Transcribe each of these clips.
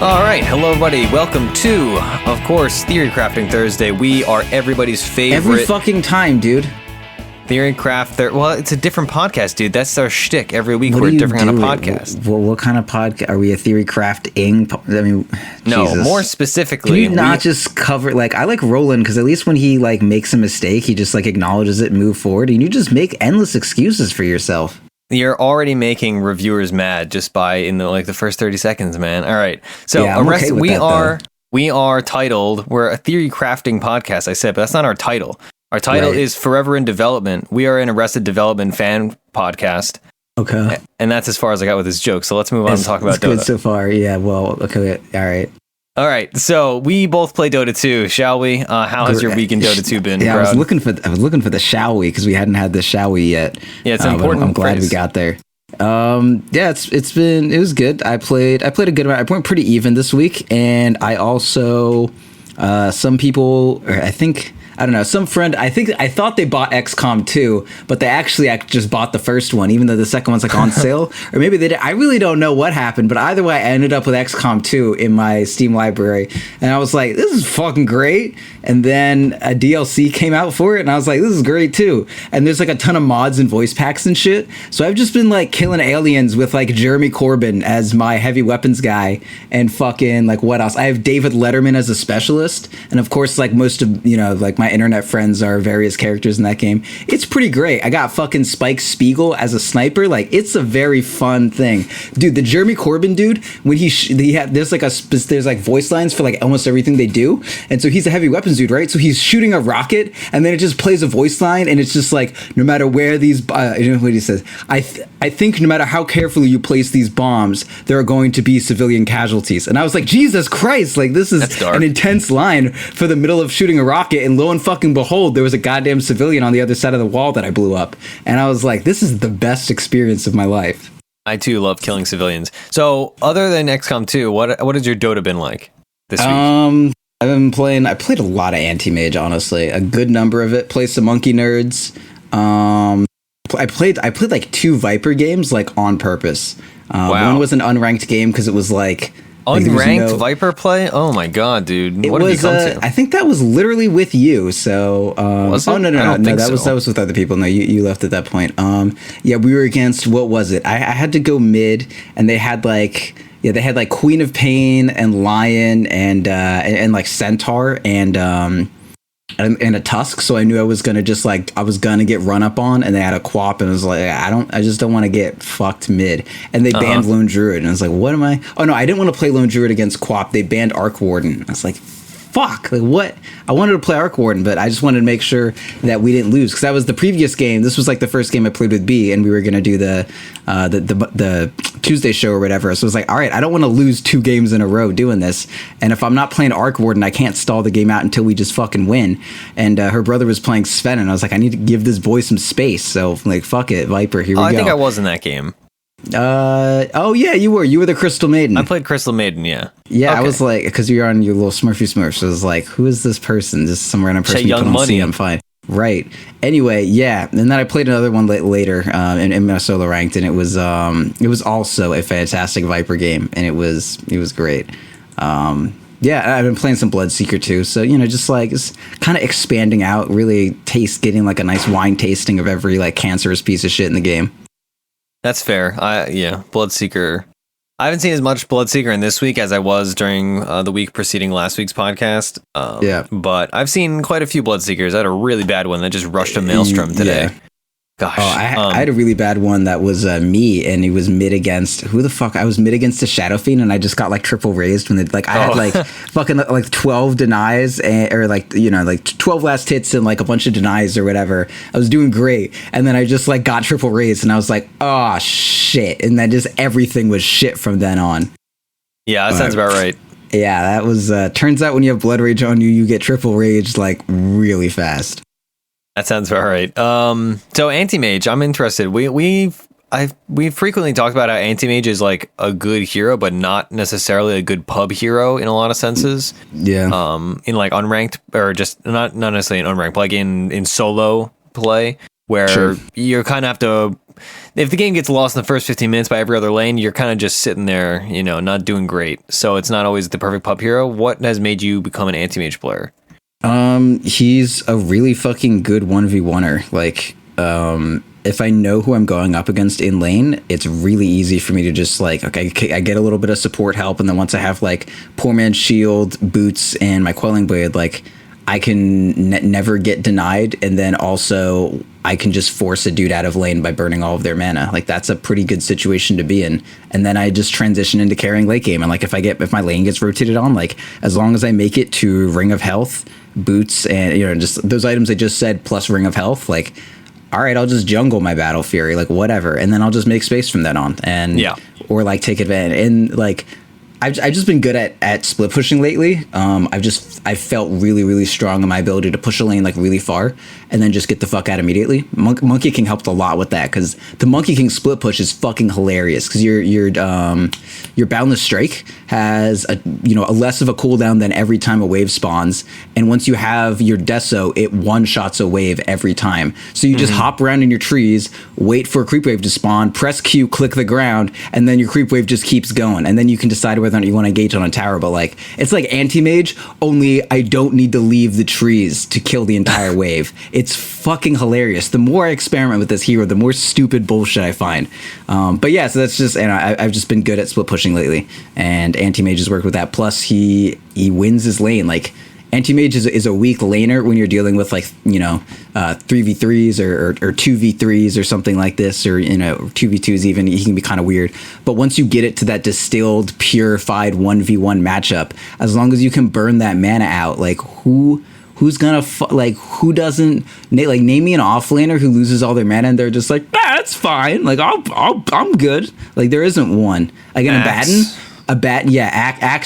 All right, hello everybody. Welcome to, of course, Theorycrafting Thursday. We are everybody's favorite. Every fucking time, dude. Theorycraft. Well, it's a different podcast, dude. That's our shtick. Every week we're different on a podcast. Well, what kind of podcast are we? A Theorycrafting? I mean, no. Jesus. More specifically, can you not just cover? Like, I like Roland because at least when he like makes a mistake, he just like acknowledges it and move forward. And you just make endless excuses for yourself. You're already making reviewers mad just by in the first 30 seconds, man. All right. So yeah, okay we are titled, we're a theory crafting podcast, I said, but that's not our title. Our title is Forever in Development. We are an Arrested Development fan podcast. Okay. And that's as far as I got with this joke. So let's move on and talk about Dota. Good so far. Yeah, well, okay. All right. All right, so we both play Dota 2, shall we? How has your week in Dota 2 been? Yeah, Proud? I was looking for the shall we because we hadn't had the shall we yet. Yeah, it's important. I'm glad we got there. Yeah, it was good. I played a good amount. I went pretty even this week, and I also some people, or I don't know, some friend, I thought they bought XCOM 2, but they actually just bought the first one, even though the second one's like on sale. Or maybe they did. I really don't know what happened, but either way, I ended up with XCOM 2 in my Steam library. And I was like, this is fucking great. And then a DLC came out for it, and I was like, this is great too. And there's like a ton of mods and voice packs and shit. So I've just been like killing aliens with like Jeremy Corbyn as my heavy weapons guy, and fucking like what else? I have David Letterman as a specialist, and of course like most of like my internet friends are various characters in that game. It's pretty great. I got fucking Spike Spiegel as a sniper. Like, it's a very fun thing, dude. The Jeremy Corbyn dude, when there's like voice lines for like almost everything they do, and so he's a heavy weapons dude, right? So he's shooting a rocket, and then it just plays a voice line, and it's just like, no matter where these you know what he says, I think no matter how carefully you place these bombs, there are going to be civilian casualties. And I was like, Jesus Christ, like, this is an intense line for the middle of shooting a rocket, and lo and fucking behold, there was a goddamn civilian on the other side of the wall that I blew up. And I was like, this is the best experience of my life. I too love killing civilians. So other than XCOM 2, what has your Dota been like this week? I played a lot of anti-mage, honestly. A good number of it. Played some monkey nerds. I played like 2 Viper games like on purpose. Wow. One was an unranked game because it was like unranked Viper play. Oh my god, dude! What did you come to? I think that was literally with you. So was it? Oh no, that was with other people. No, you left at that point. Yeah, we were against, what was it? I had to go mid, and they had like Queen of Pain and Lion and like Centaur and a Tusk, so I knew I was gonna get run up on, and they had a Quap, and I was like, I just don't want to get fucked mid. And they banned Lone Druid, and I was like, what am I? Oh no, I didn't want to play Lone Druid against Quap. They banned Arc Warden. I was like, fuck, like what? I wanted to play Arc Warden, but I just wanted to make sure that we didn't lose, because that was the previous game. This was like the first game I played with B, and we were gonna do the Tuesday show or whatever. So it was like, all right, I don't want to lose 2 games in a row doing this, and if I'm not playing Arc Warden, I can't stall the game out until we just fucking win. And her brother was playing Sven, and I was like, I need to give this boy some space. So like, fuck it, Viper, here we go. I think I was in that game. Oh yeah, you were the Crystal Maiden. I played Crystal Maiden, yeah. Okay. I was like, because you're on your little Smurfy Smurf, so I was like, who is this person? Just some random person. Young Money. I'm fine. Right. Anyway, yeah, and then I played another one later in my solo ranked, and it was also a fantastic Viper game, and it was great. Yeah, I've been playing some Bloodseeker too, so just kind of expanding out, really getting like a nice wine tasting of every like cancerous piece of shit in the game. That's fair. Bloodseeker. I haven't seen as much Bloodseeker in this week as I was during the week preceding last week's podcast. But I've seen quite a few Bloodseekers. I had a really bad one that just rushed a Maelstrom today. Yeah. Gosh. Oh, I had a really bad one that was me, and he was mid against who the fuck? I was mid against the Shadow Fiend, and I just got like triple raised when I had like fucking like 12 denies or 12 last hits and like a bunch of denies or whatever. I was doing great, and then I just like got triple raised, and I was like, oh shit, and then just everything was shit from then on. Yeah, that sounds about right. Yeah, that was turns out when you have Blood Rage on you, you get triple raged like really fast. That sounds about right. So Anti-Mage, I'm interested. We frequently talked about how Anti-Mage is like a good hero, but not necessarily a good pub hero in a lot of senses. Yeah. In like unranked, or just not necessarily in unranked, but like in solo play, where you kind of have to if the game gets lost in the first 15 minutes by every other lane, you're kind of just sitting there, not doing great. So it's not always the perfect pup hero. What has made you become an anti-mage player? He's a really fucking good 1v1er. Like, if I know who I'm going up against in lane, it's really easy for me to just like, okay, I get a little bit of support help, and then once I have like Poor Man's Shield, Boots, and my Quelling Blade, like I can never get denied, and then also I can just force a dude out of lane by burning all of their mana. Like that's a pretty good situation to be in. And then I just transition into carrying late game, and like if my lane gets rotated on, like as long as I make it to Ring of Health, Boots, and just those items I just said plus Ring of Health, like all right, I'll just jungle my Battle Fury, like whatever, and then I'll just make space from then on, and or like take advantage. And like I've just been good at split pushing lately. I've felt really strong in my ability to push a lane like really far and then just get the fuck out immediately. Monkey King helped a lot with that, because the Monkey King split push is fucking hilarious, because your Boundless Strike has a less of a cooldown than every time a wave spawns, and once you have your Deso, it one shots a wave every time. So you just hop around in your trees, wait for a creep wave to spawn, press Q, click the ground, and then your creep wave just keeps going, and then you can decide whether or not you want to engage on a tower. But like it's like anti-mage, only I don't need to leave the trees to kill the entire wave. It's fucking hilarious. The more I experiment with this hero, the more stupid bullshit I find. But yeah, so that's just, and I've just been good at split pushing lately, and anti-mage has worked with that. Plus he wins his lane. Like anti-mage is a weak laner when you're dealing with like 3v3s or 2v3s or something like this, or 2v2s even. He can be kind of weird, but once you get it to that distilled purified 1v1 matchup, as long as you can burn that mana out, like who's gonna who doesn't, like name me an offlaner who loses all their mana and they're just like, that's fine, like I'm good. Like there isn't one. Like in Axe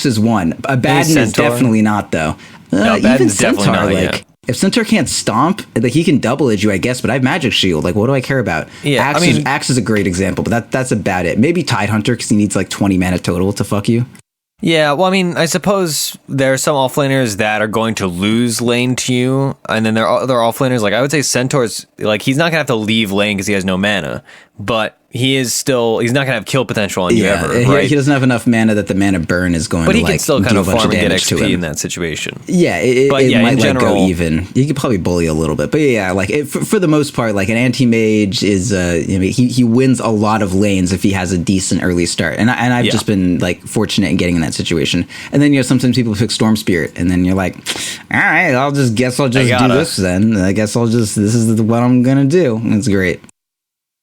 is one. Abaddon is definitely not though. Even Centaur, not, if Centaur can't stomp, like he can double edge you, I guess, but I have Magic Shield. Like, what do I care about? Yeah, Axe is a great example, but that's about it. Maybe Tidehunter, because he needs like 20 mana total to fuck you. Yeah, well, I mean, I suppose there are some offlaners that are going to lose lane to you, and then there are other offlaners, like I would say Centaur's, like he's not going to have to leave lane because he has no mana, but he's not going to have kill potential on you ever, right? He doesn't have enough mana that the mana burn is going to, but he can still kind of farm and get XP in that situation. Yeah, it might go even. You could probably bully a little bit, but yeah, like for the most part, like an anti-mage is, he wins a lot of lanes if he has a decent early start, and I've just been like fortunate in getting in that situation. And then sometimes people pick Storm Spirit, and then you're like, all right, I'll just do this then. I guess this is what I'm gonna do. It's great.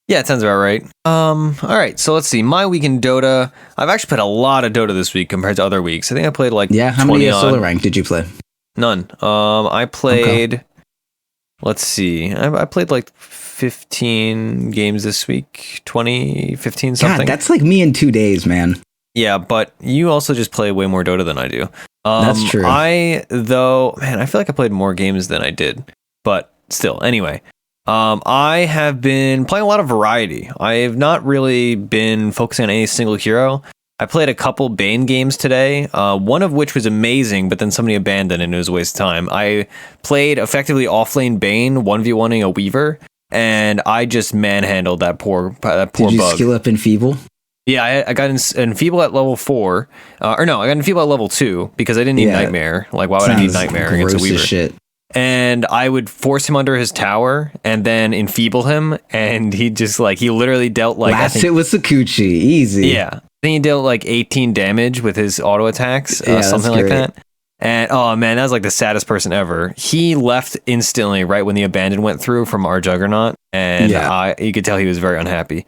Yeah, it sounds about right. All right, so let's see. My week in Dota. I've actually played a lot of Dota this week compared to other weeks. I think I played like how many solo rank did you play? None. I played. Okay. Let's see. I played like 15 games this week. 20, 15 something. God, that's like me in 2 days, man. Yeah, but you also just play way more Dota than I do. That's true. I feel like I played more games than I did, but still. Anyway. I have been playing a lot of variety. I have not really been focusing on any single hero. I played a couple Bane games today, one of which was amazing, but then somebody abandoned and it was a waste of time. I played effectively offlane Bane, 1v1ing a Weaver, and I just manhandled that poor bug. Did you skill up Enfeeble? Yeah, I got Enfeeble at level 4. I got Enfeeble at level 2 because I didn't need Nightmare. Like, why would I need Nightmare against a Weaver? Shit. And I would force him under his tower and then enfeeble him, and he literally dealt like last hit with Sakuchi, easy. Yeah, I think he dealt like 18 damage with his auto attacks, something like that. And oh man, that was like the saddest person ever. He left instantly right when the abandon went through from our Juggernaut, and you could tell he was very unhappy.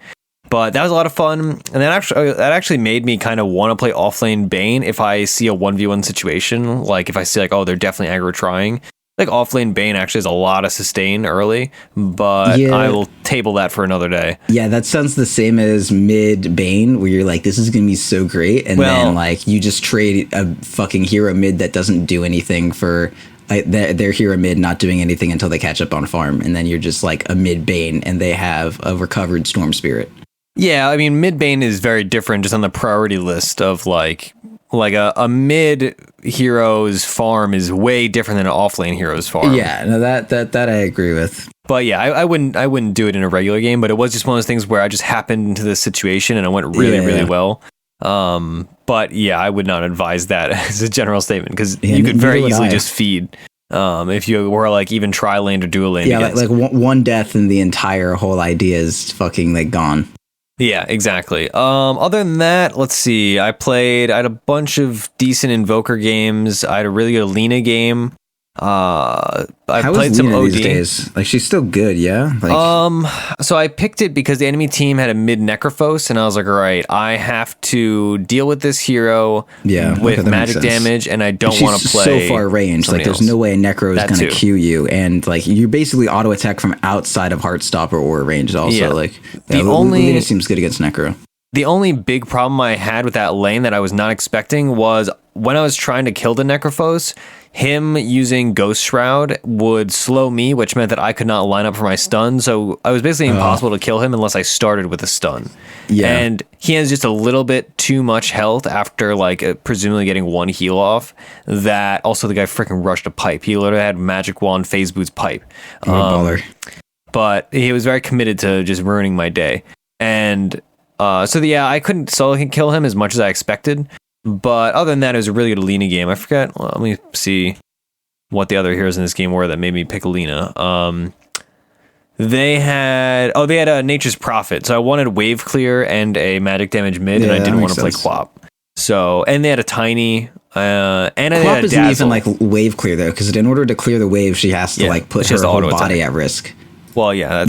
But that was a lot of fun, and that actually made me kind of want to play offlane Bane if I see a 1v1 situation. Like if I see like, oh, they're definitely aggro trying. Like offlane Bane actually has a lot of sustain early, but I will table that for another day. Yeah, that sounds the same as mid Bane, where you're like, this is going to be so great, and then like you just trade a fucking hero mid that doesn't do anything for their hero mid not doing anything until they catch up on farm, and then you're just like a mid Bane, and they have a recovered Storm Spirit. Yeah, I mean mid Bane is very different just on the priority list of like a mid hero's farm is way different than an offlane hero's farm. Yeah, no, that I agree with. But yeah, I wouldn't do it in a regular game, but it was just one of those things where I just happened into this situation and it went really well. But yeah, I would not advise that as a general statement, because you could very easily just feed. If you were like even tri-lane or dual lane. Yeah, like one death and the entire whole idea is fucking like gone. Yeah, exactly. Other than that, let's see. I had a bunch of decent Invoker games. I had a really good Lina game. I played some OD. These days? Like, she's still good, yeah? Like, so I picked it because the enemy team had a mid Necrophos, and I was like, all right, I have to deal with this hero with magic damage, and I don't want to play so far range. Like, there's no way a Necro is going to Q you, and like you basically auto attack from outside of Heartstopper or range. Also, Lina seems good against Necro. The only big problem I had with that lane that I was not expecting was when I was trying to kill the Necrophos, him using Ghost Shroud would slow me, which meant that I could not line up for my stun. So I was basically impossible to kill him unless I started with a stun. Yeah. And he has just a little bit too much health after like presumably getting one heal off. That also the guy freaking rushed a pipe. He literally had Magic Wand, Phase Boots, pipe. But he was very committed to just ruining my day. And I couldn't solo kill him as much as I expected. But other than that, it was a really good Lina game. I forgot. Well, let me see what the other heroes in this game were that made me pick Lina. They had a Nature's Prophet. So I wanted Wave Clear and a magic damage mid, and I didn't want to play Quap. So, and they had a Tiny, and Quap isn't even like Wave Clear though, because in order to clear the wave, she has to like put her whole body at risk. Well, yeah. I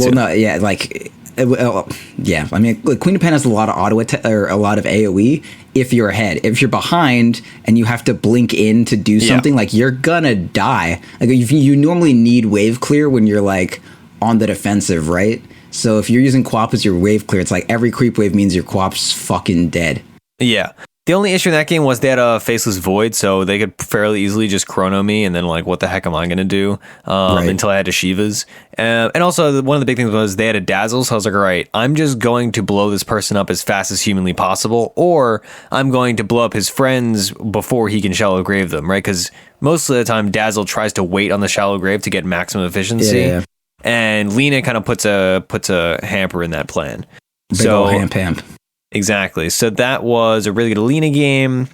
mean, like, Queen of Pen has a lot of auto attack or a lot of AoE. If you're ahead, if you're behind and you have to blink in to do something, like, you're gonna die. Like, you normally need wave clear when you're like on the defensive, right? So if you're using Quap as your wave clear, it's like every creep wave means your Quap's fucking dead. Yeah. The only issue in that game was they had a Faceless Void, so they could fairly easily just chrono me, and then like, what the heck am I going to do until I had to Shivas. And also, one of the big things was they had a Dazzle, so I was like, all right, I'm just going to blow this person up as fast as humanly possible, or I'm going to blow up his friends before he can Shallow Grave them, right? Because most of the time, Dazzle tries to wait on the Shallow Grave to get maximum efficiency, and Lina kind of puts a hamper in that plan. Big ol' hamp. Exactly. So that was a really good Lina game.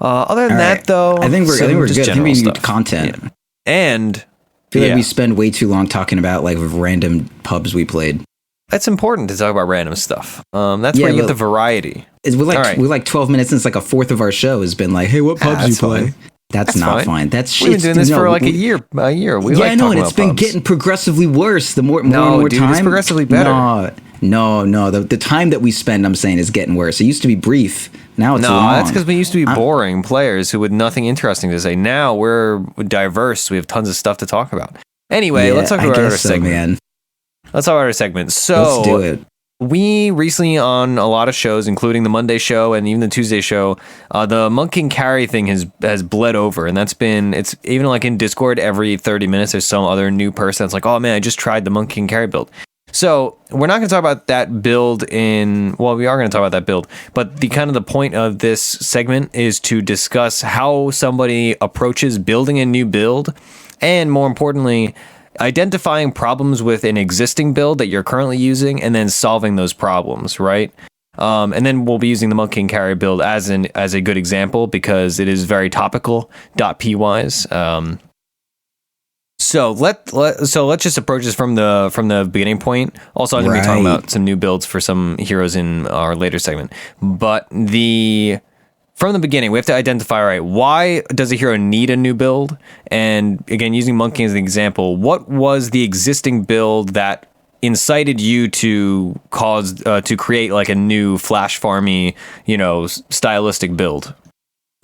Other than that, though, I think we're good. I think we need content. Yeah. And I feel like we spend way too long talking about like random pubs we played. That's important to talk about random stuff. That's where you get the variety. We're like 12 minutes since like a fourth of our show has been like, hey, what pubs you play? Fine. That's not fine. That's shit. We've been doing this for like a year. I know, and it's been getting progressively worse. The more time, it's progressively better. No. The time that we spend, I'm saying, is getting worse. It used to be brief. Now it's long. That's because we used to be boring players who had nothing interesting to say. Now we're diverse. We have tons of stuff to talk about. Anyway, let's talk about our segment. Man. Let's talk about our segment. So let's do it. We recently, on a lot of shows, including the Monday show and even the Tuesday show, the Monk King Carry thing has bled over, and it's even like in Discord every 30 minutes there's some other new person that's like, oh man, I just tried the Monk King Carry build. So we're not going to talk about that build we are going to talk about that build, but the point of this segment is to discuss how somebody approaches building a new build, and more importantly, identifying problems with an existing build that you're currently using and then solving those problems, right? And then we'll be using the Monk King Carry build as a good example because it is very topical. .p wise. So let's just approach this from the beginning point. Also, I'm going to be talking about some new builds for some heroes in our later segment. But from the beginning, we have to identify, all right, why does a hero need a new build? And again, using Monk King as an example, what was the existing build that incited you to create like a new flash farmy, stylistic build?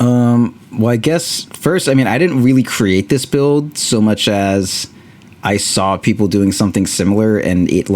Well, I guess first, I mean, I didn't really create this build so much as I saw people doing something similar and it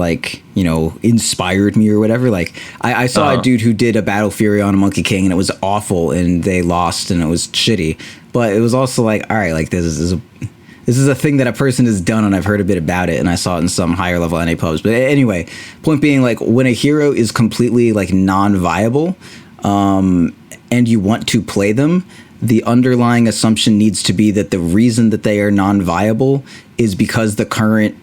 inspired me or whatever. Like I saw a dude who did a Battle Fury on a Monkey King and it was awful and they lost and it was shitty. But it was also like, all right, like this is a thing that a person has done and I've heard a bit about it and I saw it in some higher level NA pubs. But anyway, point being, like, when a hero is completely like non-viable, and you want to play them, the underlying assumption needs to be that the reason that they are non-viable is because the current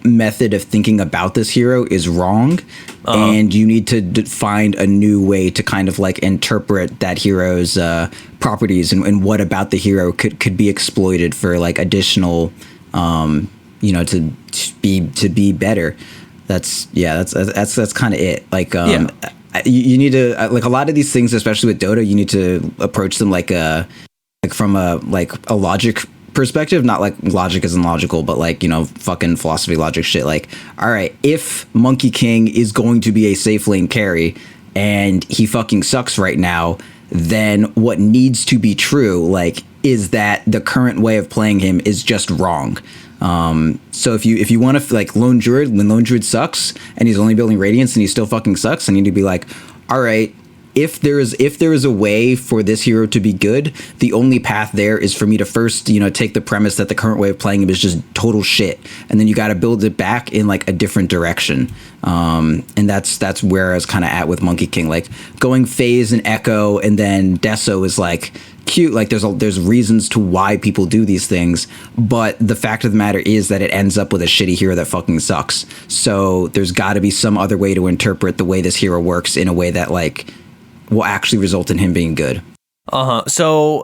method of thinking about this hero is wrong, and you need to find a new way to kind of like interpret that hero's properties and what about the hero could be exploited for like additional, to be better. That's kind of it. Like, you need to like a lot of these things, especially with Dota, you need to approach them from a logic perspective, not like logic isn't logical, but like, fucking philosophy logic shit. Like, all right, if Monkey King is going to be a safe lane carry and he fucking sucks right now, then what needs to be true, like, is that the current way of playing him is just wrong. So if you want to like Lone Druid, when Lone Druid sucks and he's only building Radiance and he still fucking sucks, I need to be like, all right, if there is a way for this hero to be good, the only path there is for me to first, take the premise that the current way of playing him is just total shit, and then you got to build it back in like a different direction. And that's where I was kind of at with Monkey King, like going Phase and Echo, and then Deso is like cute. Like there's reasons to why people do these things, but the fact of the matter is that it ends up with a shitty hero that fucking sucks. So there's got to be some other way to interpret the way this hero works in a way that like will actually result in him being good. So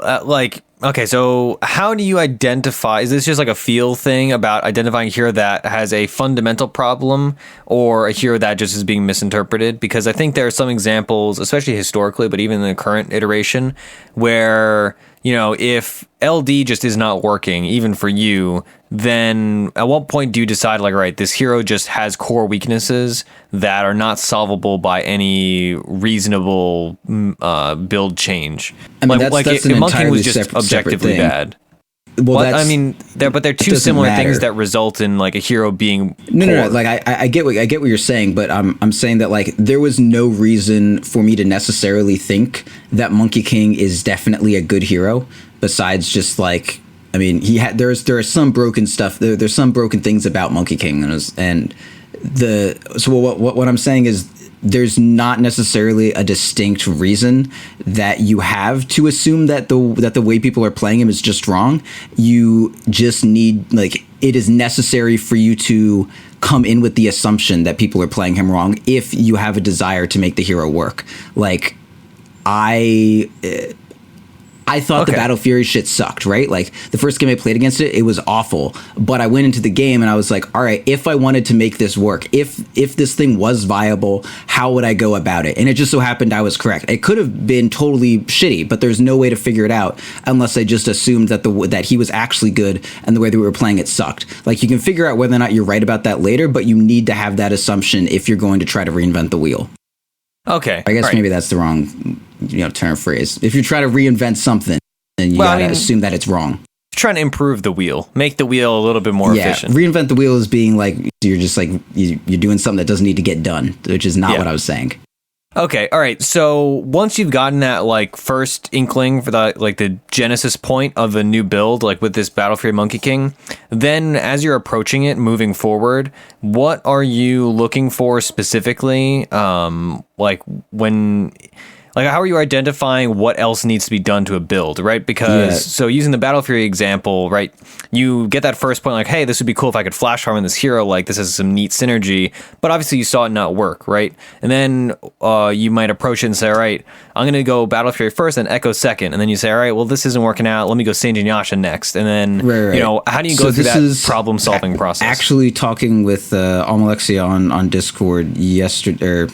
so how do you identify, is this just like a feel thing about identifying a hero that has a fundamental problem or a hero that just is being misinterpreted? Because I think there are some examples, especially historically, but even in the current iteration, where, if LD just is not working, even for you, then at what point do you decide, like, all right, this hero just has core weaknesses that are not solvable by any reasonable build change? I mean, that's an entirely was just objectively bad. Well, but they're two similar things that result in like a hero being no. Like I get what you're saying, but I'm saying that like there was no reason for me to necessarily think that Monkey King is definitely a good hero. Besides just like, I mean, there are some broken stuff. There's some broken things about Monkey King, what I'm saying is, there's not necessarily a distinct reason that you have to assume that the way people are playing him is just wrong. You just need, like, it is necessary for you to come in with the assumption that people are playing him wrong if you have a desire to make the hero work. Like, I thought the Battle Fury shit sucked, right? Like, the first game I played against it was awful. But I went into the game and I was like, all right, if I wanted to make this work, if this thing was viable, how would I go about it? And it just so happened I was correct. It could have been totally shitty, but there's no way to figure it out unless I just assumed that he was actually good and the way that we were playing it sucked. Like, you can figure out whether or not you're right about that later, but you need to have that assumption if you're going to try to reinvent the wheel. Okay. I guess maybe that's the wrong term phrase. If you're trying to reinvent something, then you gotta assume that it's wrong. Trying to improve the wheel, make the wheel a little bit more efficient. Reinvent the wheel is being like, you're just like, you're doing something that doesn't need to get done, which is not what I was saying. Okay, all right. So once you've gotten that like first inkling for the genesis point of a new build, like with this Battle Fury Monkey King, then as you're approaching it, moving forward, what are you looking for specifically? Like, how are you identifying what else needs to be done to a build, right? Because, so using the Battle Fury example, right, you get that first point, like, hey, this would be cool if I could flash farm in this hero, like, this has some neat synergy, but obviously you saw it not work, right? And then you might approach it and say, all right, I'm going to go Battle Fury first, then Echo second, and then you say, all right, well, this isn't working out, let me go Saint Yasha next, and then, how do you go through that problem-solving process? Actually talking with Almalexia on Discord yesterday, or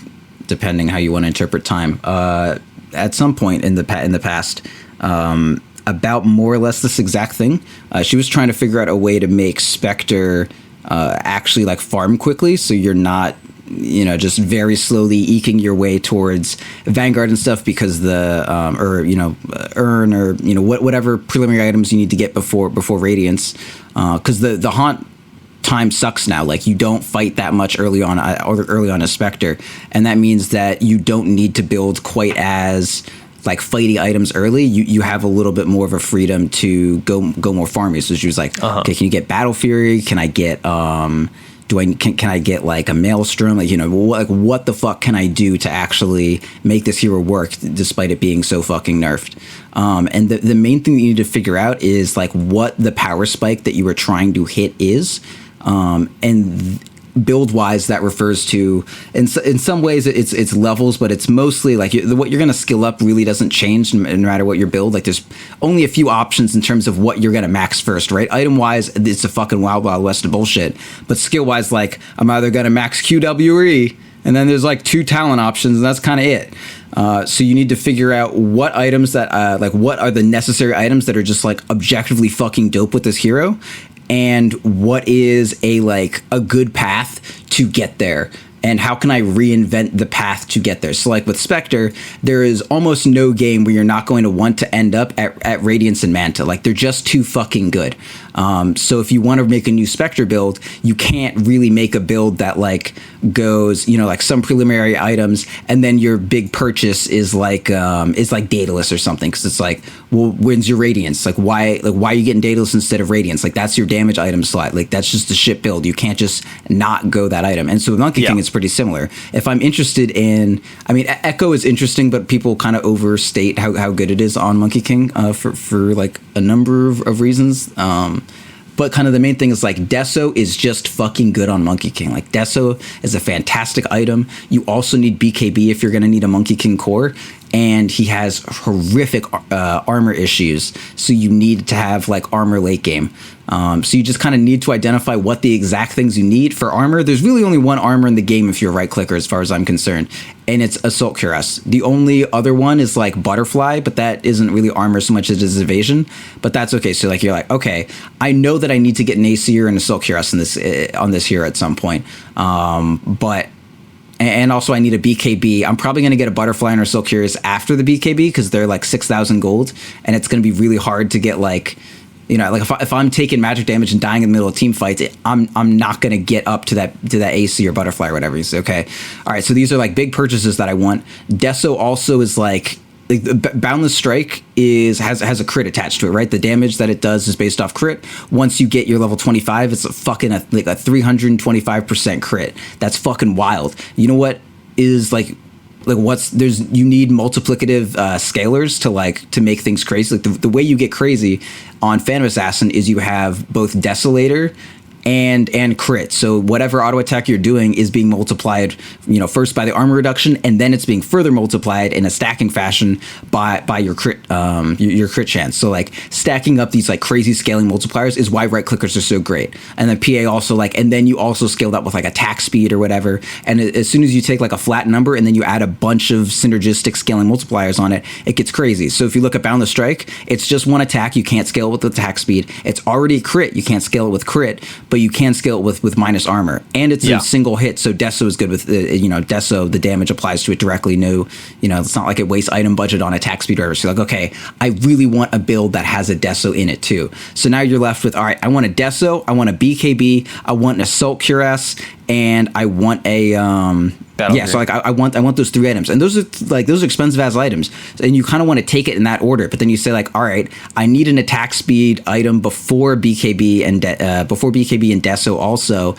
depending how you want to interpret time, at some point in the past, about more or less this exact thing. She was trying to figure out a way to make Spectre actually like farm quickly, so you're not, just very slowly eking your way towards Vanguard and stuff, because the Urn or whatever preliminary items you need to get before Radiance, because the Haunt time sucks now. Like, you don't fight that much early on as Spectre, and that means that you don't need to build quite as like fighty items early. You have a little bit more of a freedom to go more farmy. So she was like, okay, can you get Battle Fury? Can I get can I get like a Maelstrom? Like, what the fuck can I do to actually make this hero work despite it being so fucking nerfed? And the main thing that you need to figure out is like what the power spike that you were trying to hit is. And build wise, that refers to in some ways it's levels, but it's mostly like what you're going to skill up really doesn't change no matter what your build. Like there's only a few options in terms of what you're going to max first, right? Item wise, it's a fucking wild west of bullshit. But skill wise, like I'm either going to max QW or E, and then there's like 2 talent options, and that's kind of it. So you need to figure out what items that like what are the necessary items that are just like objectively fucking dope with this hero, and what is a good path to get there, and how can I reinvent the path to get there. So like with Spectre, there is almost no game where you're not going to want to end up at Radiance and Manta. Like they're just too fucking good. So if you want to make a new Spectre build, you can't really make a build that like goes, like some preliminary items, and then your big purchase is like Daedalus or something, because it's like, well, when's your Radiance? Like why are you getting Daedalus instead of Radiance? Like that's your damage item slot. Like that's just a shit build. You can't just not go that item. And so with Monkey King, it's pretty similar. If I'm interested in, Echo is interesting, but people kind of overstate how good it is on Monkey King for like a number of reasons. But kind of the main thing is like Deso is just fucking good on Monkey King. Like Deso is a fantastic item. You also need BKB if you're going to need a Monkey King core. And he has horrific armor issues, so you need to have like armor late game. So you just kind of need to identify what the exact things you need for armor. There's really only one armor in the game if you're a right clicker, as far as I'm concerned, and it's Assault Cuirass. The only other one is like Butterfly, but that isn't really armor so much as it is evasion. But that's okay. So like you're like, okay, I know that I need to get an Aesir and Assault Cuirass on this hero at some point, but. And also I need a BKB. I'm probably going to get a Butterfly and Assault Cuirass after the BKB, because they're like 6,000 gold, and it's going to be really hard to get like if I'm taking magic damage and dying in the middle of team fights, I'm not going to get up to that AC or Butterfly or whatever. You say, okay, all right. So these are like big purchases that I want. Deso also is like Boundless Strike has a crit attached to it, right? The damage that it does is based off crit. Once you get your level 25, it's a 325% crit. That's fucking wild. You know what is you need multiplicative scalers to make things crazy. Like the way you get crazy on Phantom Assassin is you have both Desolator and crit. So whatever auto attack you're doing is being multiplied, first by the armor reduction, and then it's being further multiplied in a stacking fashion by your crit your crit chance. So like stacking up these like crazy scaling multipliers is why right clickers are so great. And then PA also and then you also scaled up with like attack speed or whatever. And as soon as you take like a flat number and then you add a bunch of synergistic scaling multipliers on it, it gets crazy. So if you look at Boundless Strike, it's just one attack. You can't scale it with attack speed. It's already crit. You can't scale it with crit, but you can scale it with minus armor, and it's a single hit. So Deso is good with Deso. The damage applies to it directly. No, it's not like it wastes item budget on attack speed or whatever. So you're like, okay, I really want a build that has a Deso in it too. So now you're left with, all right, I want a Deso, I want a BKB, I want an Assault Cuirass, and I want a so like I want those 3 items, and those are expensive as items, and you kind of want to take it in that order. But then you say like, all right, I need an attack speed item before BKB and Deso also,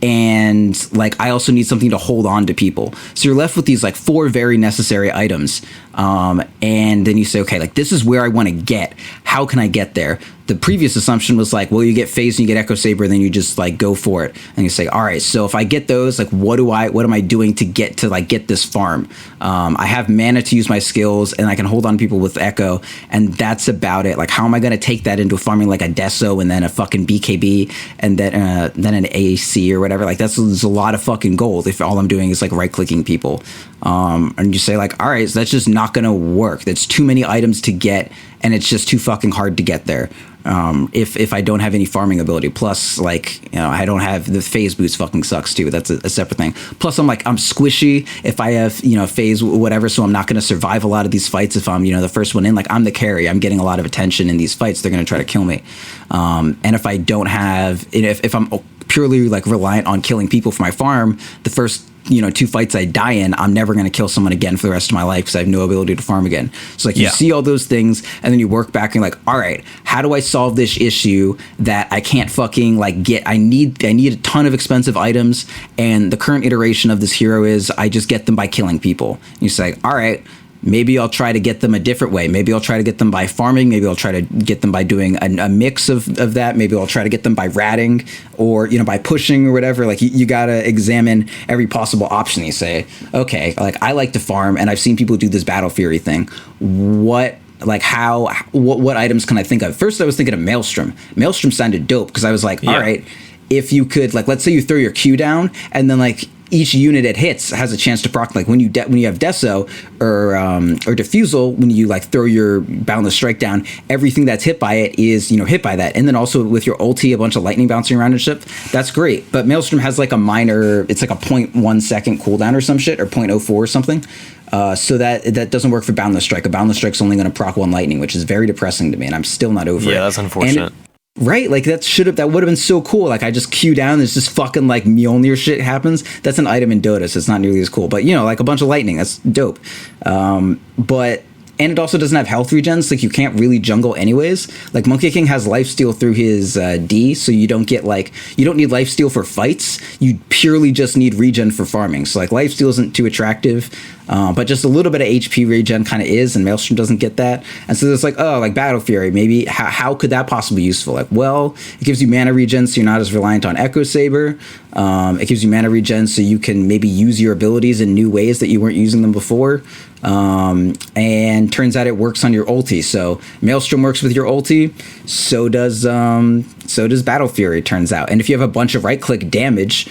and like I also need something to hold on to people. So you're left with these like 4 very necessary items, and then you say, okay, like this is where I want to get. How can I get there? The previous assumption was like, well, you get Phase and you get Echo Saber, and then you just like go for it, and you say, all right, so if I get those, like what am I doing to get this farm? I have mana to use my skills, and I can hold on to people with Echo, and that's about it. Like how am I going to take that into farming like a Deso and then a fucking BKB and then an AC or whatever? Like there's a lot of fucking gold if all I'm doing is like right clicking people. And you say like, all right, so that's just not going to work. That's too many items to get, and it's just too fucking hard to get there. If I don't have any farming ability, plus I don't have the phase boost, fucking sucks too. That's a separate thing. Plus I'm squishy if I have phase whatever, so I'm not going to survive a lot of these fights if I'm the first one in. Like I'm the carry, I'm getting a lot of attention in these fights. They're going to try to kill me. And if I don't have, if I'm purely like reliant on killing people for my farm, the first 2 fights I die in, I'm never going to kill someone again for the rest of my life because I have no ability to farm again. So you see all those things, and then you work back and you're like, all right, how do I solve this issue that I can't fucking get? I need a ton of expensive items, and the current iteration of this hero is I just get them by killing people. And you say, all right, maybe I'll try to get them a different way. Maybe I'll try to get them by farming. Maybe I'll try to get them by doing a mix of that. Maybe I'll try to get them by ratting or, by pushing or whatever. Like you got to examine every possible option. You say, okay, like I like to farm and I've seen people do this Battle Fury thing. What items can I think of? First, I was thinking of Maelstrom. Maelstrom sounded dope because I was like, all right, if you could, like, let's say you throw your Q down and then like each unit it hits has a chance to proc. Like when you have Deso or Diffusal, when you like throw your Boundless Strike down, everything that's hit by it is hit by that. And then also with your ulti, a bunch of lightning bouncing around and shit. That's great. But Maelstrom has like a minor, it's like a 0.1 second cooldown or some shit, or 0.04 or something. So that doesn't work for Boundless Strike. A Boundless Strike's only going to proc 1 lightning, which is very depressing to me, and I'm still not over it. Yeah, that's unfortunate. Right, like that would have been so cool. Like I just queue down, there's just fucking like Mjolnir shit happens. That's an item in Dota, so it's not nearly as cool. But like a bunch of lightning, that's dope. And it also doesn't have health regens, like you can't really jungle anyways. Like Monkey King has lifesteal through his D, so you don't need lifesteal for fights. You purely just need regen for farming. So like lifesteal isn't too attractive, but just a little bit of HP regen kind of is, and Maelstrom doesn't get that. And so it's like, oh, like Battle Fury, maybe how could that possibly be useful? Like, well, it gives you mana regen, so you're not as reliant on Echo Saber. It gives you mana regen, so you can maybe use your abilities in new ways that you weren't using them before. And turns out it works on your ulti. So Maelstrom works with your ulti. So does Battle Fury, turns out. And if you have a bunch of right click damage,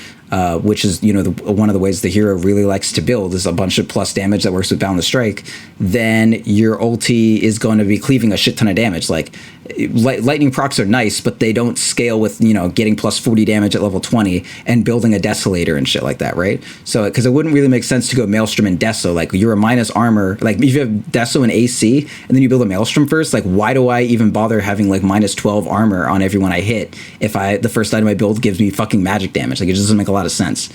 which is one of the ways the hero really likes to build is a bunch of plus damage that works with Boundless Strike, then your ulti is going to be cleaving a shit ton of damage. Like lightning procs are nice, but they don't scale with getting plus 40 damage at level 20 and building a Desolator and shit like that, right? So because it wouldn't really make sense to go Maelstrom and Deso. Like you're a minus armor. Like if you have Deso and AC and then you build a Maelstrom first, like why do I even bother having like minus 12 armor on everyone I hit if the first item I build gives me fucking magic damage? Like it just doesn't make a lot of sense.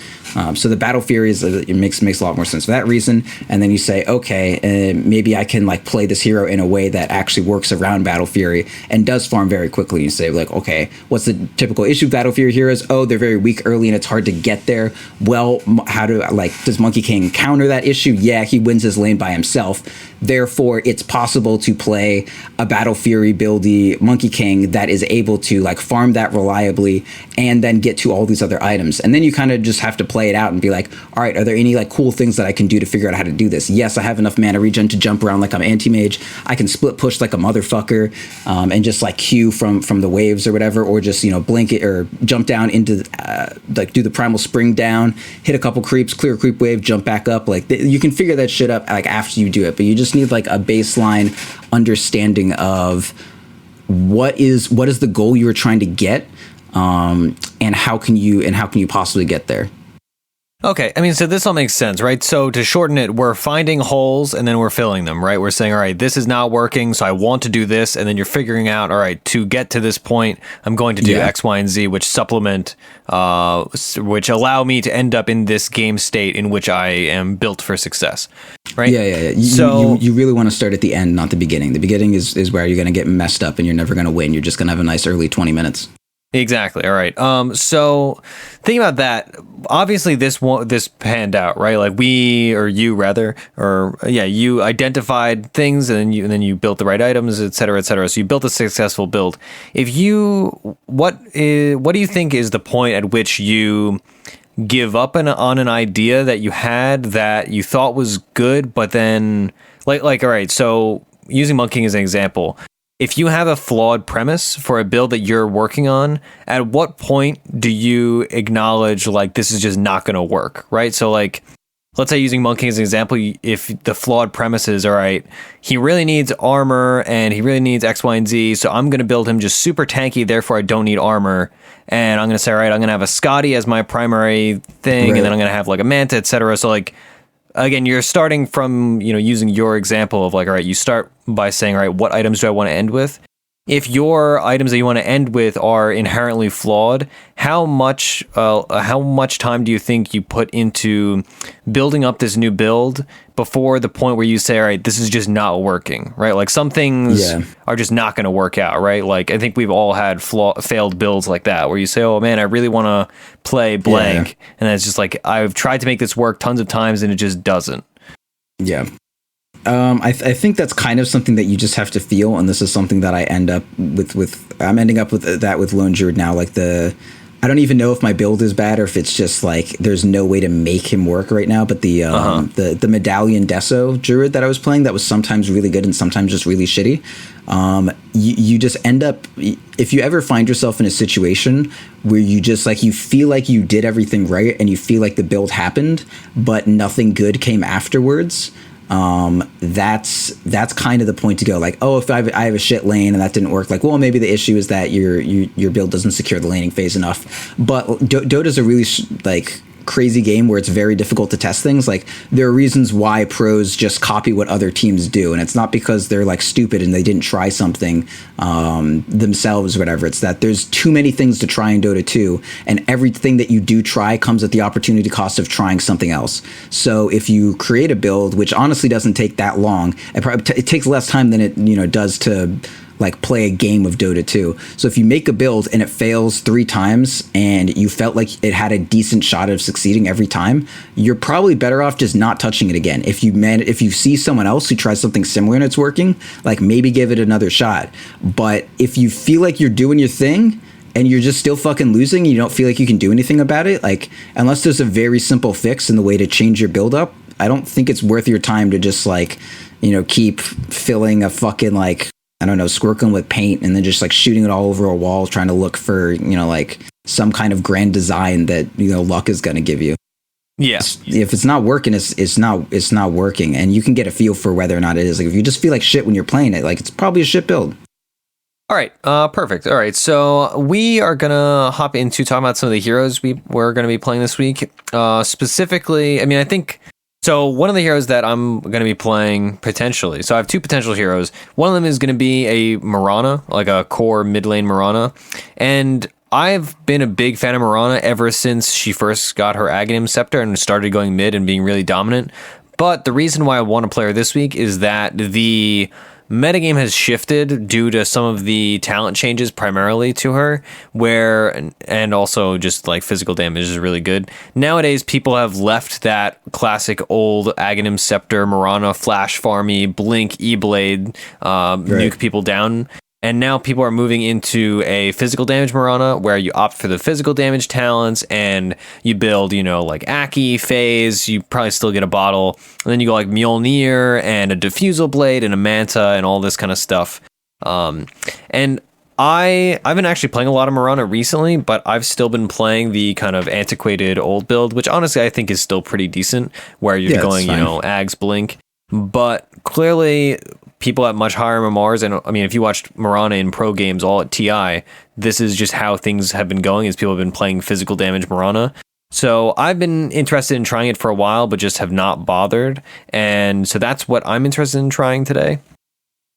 So the Battle Fury it makes a lot more sense for that reason. And then you say, okay, maybe I can like play this hero in a way that actually works around Battle Fury and does farm very quickly. You say like, okay, what's the typical issue with Battle Fury heroes? Oh, they're very weak early and it's hard to get there. Well, does Monkey King counter that issue? Yeah, he wins his lane by himself. Therefore, it's possible to play a Battle Fury buildy Monkey King that is able to like farm that reliably and then get to all these other items. And then you kind of just have to play it out and be like, all right, are there any like cool things that I can do to figure out how to do this? Yes, I have enough mana regen to jump around like I'm anti-mage. I can split push like a motherfucker, and just like Q from the waves or whatever, or just blink it or jump down into like do the primal spring down, hit a couple creeps, clear a creep wave, jump back up. Like you can figure that shit up like after you do it, but you just need like a baseline understanding of what is the goal you were trying to get, and how can you possibly get there. Okay, I mean, so this all makes sense, right? So to shorten it, we're finding holes and then we're filling them, right? We're saying, all right, this is not working, so I want to do this, and then you're figuring out, all right, to get to this point, I'm going to do X, Y, and Z, which supplement, which allow me to end up in this game state in which I am built for success, right? Yeah. You really want to start at the end, not the beginning. The beginning is where you're going to get messed up and you're never going to win. You're just going to have a nice early 20 minutes. Exactly. All right. So thinking about that, obviously this panned out, right? Like you identified things and then you built the right items, et cetera, et cetera. So you built a successful build. What do you think is the point at which you give up on an idea that you had that you thought was good, but then like, all right, so using Monkey King as an example, if you have a flawed premise for a build that you're working on, at what point do you acknowledge like this is just not going to work, right? So like, let's say using Monkey as an example, if the flawed premise is, all right, he really needs armor and he really needs X, Y, and Z, so I'm going to build him just super tanky, therefore I don't need armor. And I'm going to say, all right, I'm going to have a Scotty as my primary thing, right, and then I'm going to have like a Manta, etc. So like, again, you're starting from, using your example of like, all right, you start by saying, all right, what items do I want to end with? If your items that you want to end with are inherently flawed, how much time do you think you put into building up this new build before the point where you say, all right, this is just not working, right? Like some things are just not going to work out, right? Like I think we've all had failed builds like that where you say, oh man, I really want to play blank. And then it's just like, I've tried to make this work tons of times and it just doesn't. Yeah. I think that's kind of something that you just have to feel, and this is something that I end up with. I'm ending up with that with Lone Druid now. Like I don't even know if my build is bad or if it's just like there's no way to make him work right now. But the Medallion Deso Druid that I was playing, that was sometimes really good and sometimes just really shitty. You just end up, if you ever find yourself in a situation where you just like, you feel like you did everything right and you feel like the build happened, but nothing good came afterwards. That's kind of the point to go like, oh, if I have a shit lane and that didn't work, like, well, maybe the issue is that your build doesn't secure the laning phase enough. But Dota's a really like crazy game where it's very difficult to test things. Like, there are reasons why pros just copy what other teams do, and it's not because they're like stupid and they didn't try something themselves or whatever. It's that there's too many things to try in Dota 2, and everything that you do try comes at the opportunity cost of trying something else. So if you create a build, which honestly doesn't take that long, it takes less time than it does to like play a game of Dota 2. So if you make a build and it fails 3 times and you felt like it had a decent shot of succeeding every time, you're probably better off just not touching it again. If you see someone else who tries something similar and it's working, like maybe give it another shot. But if you feel like you're doing your thing and you're just still fucking losing, you don't feel like you can do anything about it, like unless there's a very simple fix in the way to change your build up, I don't think it's worth your time to just like, keep filling a fucking like, I don't know, squircling with paint and then just like shooting it all over a wall, trying to look for, like some kind of grand design that, luck is going to give you. Yeah. If it's not working, it's not working. And you can get a feel for whether or not it is. Like if you just feel like shit when you're playing it, like it's probably a shit build. All right. Perfect. All right. So we are going to hop into talking about some of the heroes we're going to be playing this week. Specifically, I think, so one of the heroes that I'm going to be playing potentially, so I have 2 potential heroes. One of them is going to be a Mirana, like a core mid lane Mirana. And I've been a big fan of Mirana ever since she first got her Aghanim Scepter and started going mid and being really dominant. But the reason why I want to play her this week is that the metagame has shifted due to some of the talent changes primarily to her, and also just like physical damage is really good. Nowadays, people have left that classic old Aghanim Scepter, Mirana, flash farmy, blink, E-blade, nuke people down. And now people are moving into a physical damage Mirana where you opt for the physical damage talents and you build, like Aki, Phase, you probably still get a bottle. And then you go like Mjolnir and a Diffusal Blade and a Manta and all this kind of stuff. And I've been actually playing a lot of Mirana recently, but I've still been playing the kind of antiquated old build, which honestly I think is still pretty decent, where you're going, Ags, Blink. But clearly people at much higher MMRs, and if you watched Mirana in pro games all at TI, this is just how things have been going, is people have been playing physical damage Mirana. So I've been interested in trying it for a while, but just have not bothered. And so that's what I'm interested in trying today.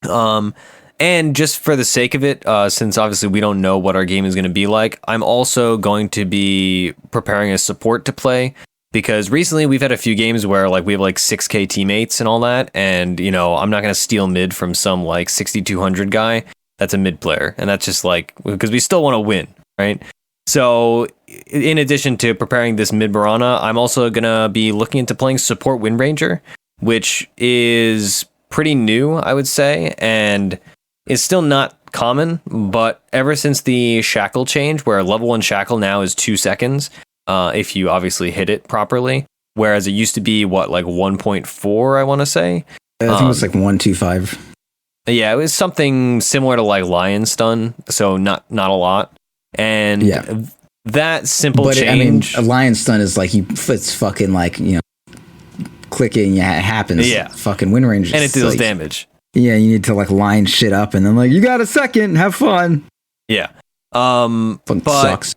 And just for the sake of it, since obviously we don't know what our game is going to be like, I'm also going to be preparing a support to play. Because recently we've had a few games where like we have like 6k teammates and all that, and I'm not gonna steal mid from some like 6200 guy that's a mid player, and that's just like because we still want to win, right? So in addition to preparing this mid Mirana, I'm also gonna be looking into playing support Windranger, which is pretty new, I would say, and is still not common. But ever since the shackle change, where level 1 shackle now is 2 seconds. If you obviously hit it properly, whereas it used to be like 1.4, I want to say. I think it was like 1.25. Yeah, it was something similar to like Lion Stun, so not a lot. And that simple change. A Lion Stun is like it's fucking like clicking. Yeah, it happens. Yeah, fucking Windranger, and it deals damage. Yeah, you need to like line shit up, and then like you got a second, have fun. Yeah, but sucks.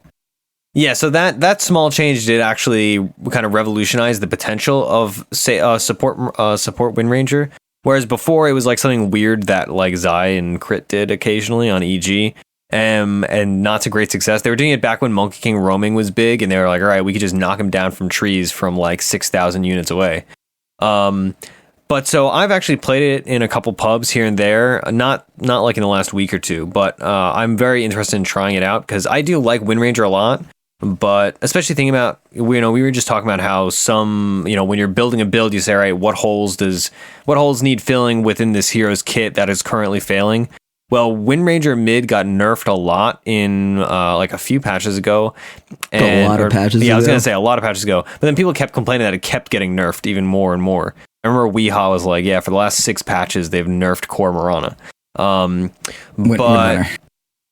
Yeah, so that small change did actually kind of revolutionize the potential of support Windranger. Whereas before it was like something weird that like Zai and Crit did occasionally on EG, and not to great success. They were doing it back when Monkey King roaming was big, and they were like, all right, we could just knock him down from trees from like 6,000 units away. But so I've actually played it in a couple pubs here and there, not like in the last week or two, but I'm very interested in trying it out because I do like Windranger a lot. But especially thinking about, we were just talking about how some, when you're building a build, you say, all right, what holes need filling within this hero's kit that is currently failing? Well, Windranger mid got nerfed a lot in like a few patches ago. I was going to say a lot of patches ago. But then people kept complaining that it kept getting nerfed even more and more. I remember Weehaw was like, yeah, for the last 6 patches, they've nerfed core Mirana. Windranger.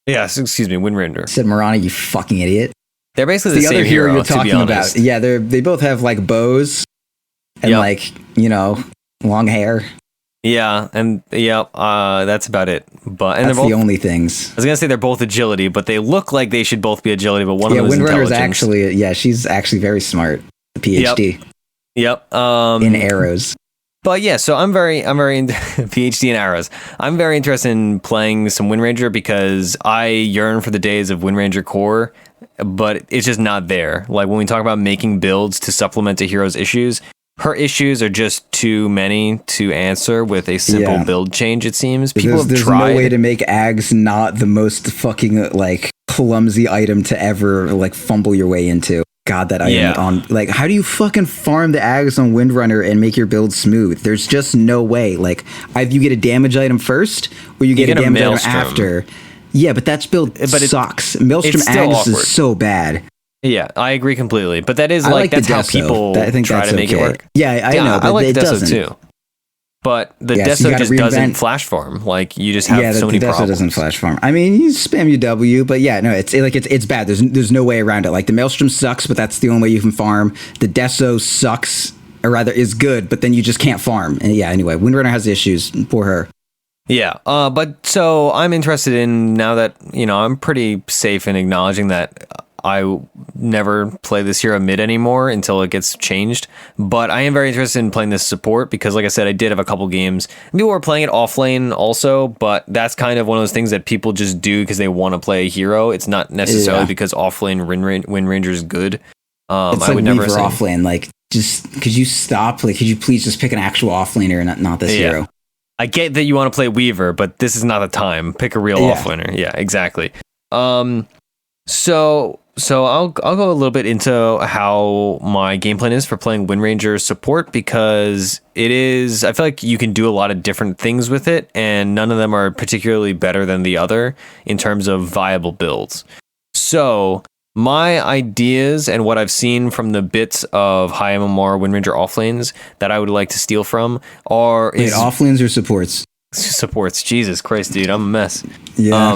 Yes, excuse me, Windranger. Said Mirana, you fucking idiot. They're basically the same other hero you're to talking be honest. about. Yeah, they both have like bows and long hair. Yeah, and that's about it. But that's the only things. I was gonna say they're both agility, but they look like they should both be agility. But one of them is Windrunner's intelligence. She's actually very smart. The PhD. Yep. In arrows. But yeah, so I'm very into PhD in arrows. I'm very interested in playing some Windranger because I yearn for the days of Windranger core, but it's just not there. Like when we talk about making builds to supplement a hero's issues, her issues are just too many to answer with a simple build change, it seems. There's tried. No way to make Ags not the most fucking like clumsy item to ever like fumble your way into. God, that item on like, how do you fucking farm the Ags on Windrunner and make your build smooth? There's just no way. Like, either you get a damage item first or you get a damage item after. Yeah, but that's build sucks. Maelstrom Ags is so bad. Yeah, I agree completely. But that is like that's how people try to make it work. Yeah, I know. But I like it Deso doesn't. Too. But the Deso just doesn't flash farm. Like you just have so many problems. Yeah, the Deso doesn't flash farm. I mean, you spam your W, but yeah, no, it's bad. There's no way around it. Like the Maelstrom sucks, but that's the only way you can farm. The Deso sucks, or rather is good, but then you just can't farm. And yeah, anyway, Windrunner has issues for her. Yeah, but so I'm interested in now that I'm pretty safe in acknowledging that I never play this hero mid anymore until it gets changed. But I am very interested in playing this support because, like I said, I did have a couple games. People were playing it off lane also, but that's kind of one of those things that people just do because they want to play a hero. It's not necessarily because off lane Windranger is good. It's I would never say off lane. Like, just could you stop? Like, could you please just pick an actual off laner and not this hero? I get that you want to play Weaver, but this is not the time. Pick a real off laner. Yeah, exactly. So I'll go a little bit into how my game plan is for playing Windranger support because it is, I feel like you can do a lot of different things with it and none of them are particularly better than the other in terms of viable builds. So my ideas and what I've seen from the bits of high MMR Windranger offlanes that I would like to steal from are... Wait, offlanes or supports? Supports. Jesus Christ, dude, I'm a mess. Yeah.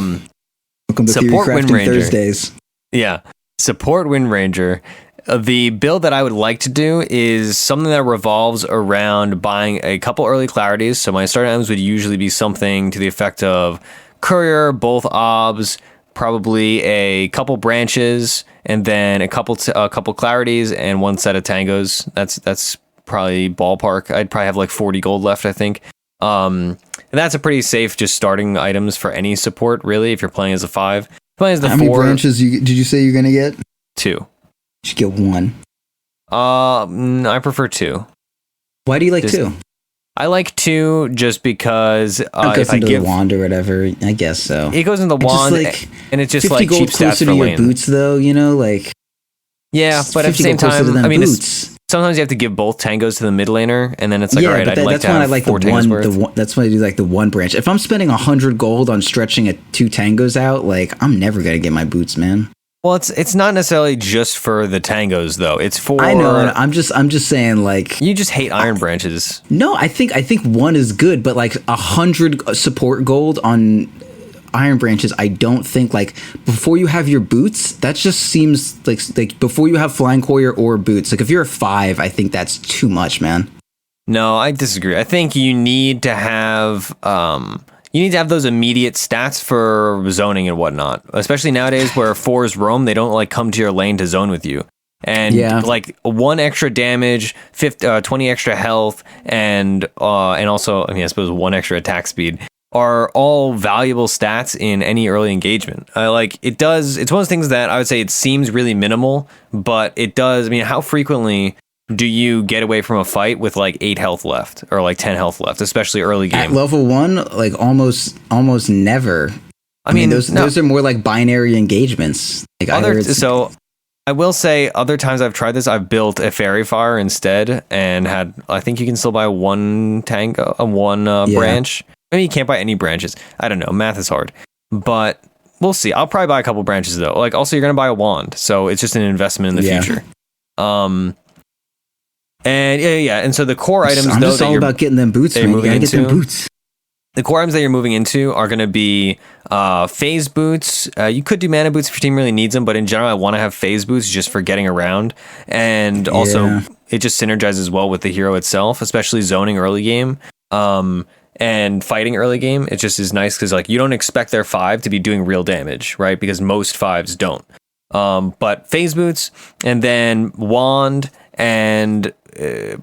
Welcome to Theorycraft Thursdays. Yeah, support Windranger. The build that I would like to do is something that revolves around buying a couple early clarities. So my starting items would usually be something to the effect of courier, both obs, probably a couple branches, and then a couple clarities and one set of tangos. That's probably ballpark. I'd probably have like 40 gold left, I think. And that's a pretty safe just starting items for any support, really, if you're playing as a 5. How many branches did you say you're going to get? 2. You should get 1. I prefer 2. Why do you like 2? I like 2 just because if I give the wand or whatever, I guess so. It goes in the wand, and it's just like cheap stats for lane. Boots, though, like yeah, but at the same time, I mean, sometimes you have to give both tangos to the mid laner, and then it's like, all right, I'd like to have 4 tangos worth. That's why I do like the 1 branch. If I'm spending 100 gold on stretching 2 tangos out, like I'm never gonna get my boots, man. Well, it's not necessarily just for the tangos though. It's for I know. I'm just saying, like you just hate iron branches. No, I think 1 is good, but like 100 support gold on iron branches, I don't think, like, before you have your boots, that just seems like before you have flying courier or boots, like if you're a 5, I think that's too much, man. No, I disagree. I think you need to have those immediate stats for zoning and whatnot, especially nowadays where 4s roam. They don't like come to your lane to zone with you. And like 1 extra damage, 20 extra health, and also, I mean, I suppose 1 extra attack speed are all valuable stats in any early engagement. It's one of those things that I would say it seems really minimal, but it does. I mean, how frequently do you get away from a fight with like 8 health left or like 10 health left, especially early game? At level 1, like almost never. I mean, those are more like binary engagements. Like I will say other times I've tried this, I've built a fairy fire instead and had, I think you can still buy one branch. Maybe you can't buy any branches. I don't know. Math is hard, but we'll see. I'll probably buy a couple branches though. Like also you're going to buy a wand. So it's just an investment in the future. And and so the core items, I'm just all about getting them boots, man. You gotta get them boots. The core items that you're moving into are going to be phase boots. You could do mana boots if your team really needs them, but in general, I want to have phase boots just for getting around. And also, it just synergizes well with the hero itself, especially zoning early game and fighting early game. It just is nice because like you don't expect their 5 to be doing real damage, right? Because most 5s don't. But phase boots, and then wand, and